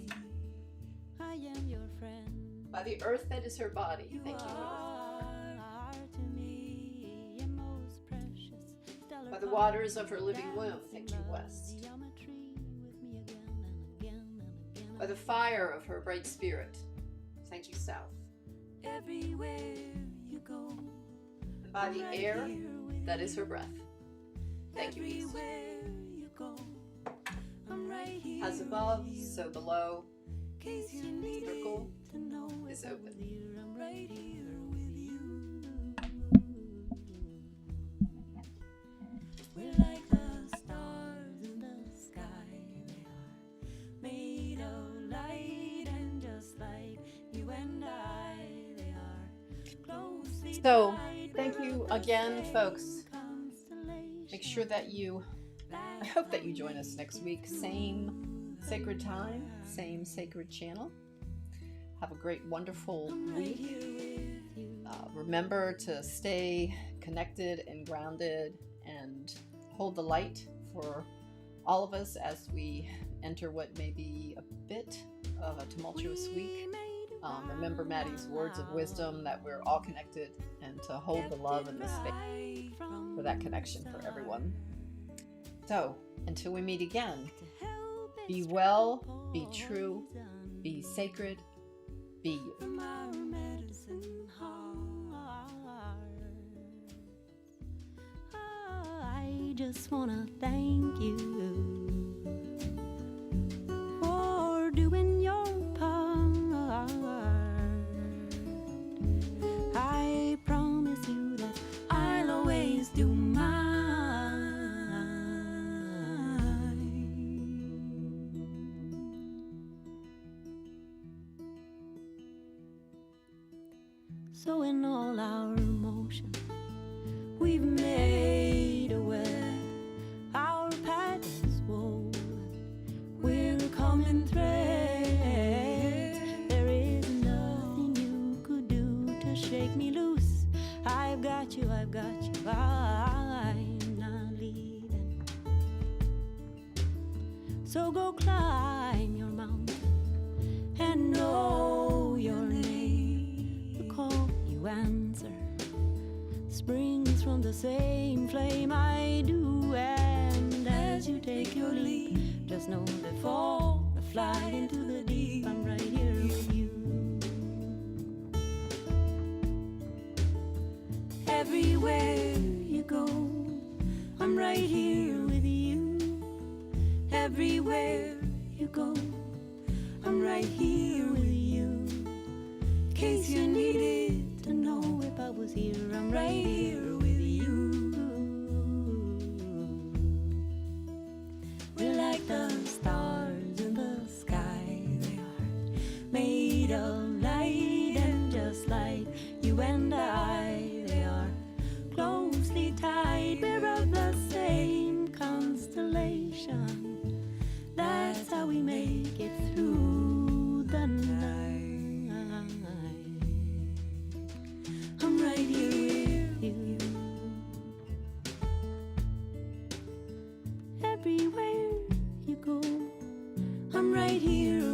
I am your friend. By the earth that is her body. Thank you, Earth. Are to me, your most precious stellar By the waters of her living womb, thank you, West. By the fire of her bright spirit, thank you, South. Everywhere you go, And by the air that is her breath, thank you, East. everywhere you go, I'm right here. As above, so below, Case you need circle to know is if I open. was here, I'm right here with you. We're like the stars in the sky. They are made of light, and just like you and I, they are closely So, tied. thank We're you of the again, same folks. constellation. Make sure that I hope that you join us next week. Same sacred time, same sacred channel. Have a great, wonderful week. Remember to stay connected and grounded and hold the light for all of us as we enter what may be a bit of a tumultuous week. Remember Maddie's words of wisdom that we're all connected and to hold the love and the space for that connection for everyone. So, until we meet again, be well, be true, be sacred, be you. From our medicine heart. I just wanna thank you for doing your part. I promise you that I'll always do mine. So in all our emotions, we've made a web. Our path is woven. We're common threads. There is nothing you could do to shake me loose. I've got you, I've got you. I'm not leaving. So go climb your mountain and know your name. The call you answer springs from the same flame I do. And as you take your leap, just know that fall or fly into the deep, I'm right here with you. Everywhere you go, I'm right here with you. Everywhere you go, I'm right here with you. In case you needed to know if I was here, I'm right here with you. We're like the stars in the sky. They are made of light, and just like you and I, they are closely tied. We're of the same constellation. That's how we make it through the night. I'm right here with you. Everywhere you go, I'm right here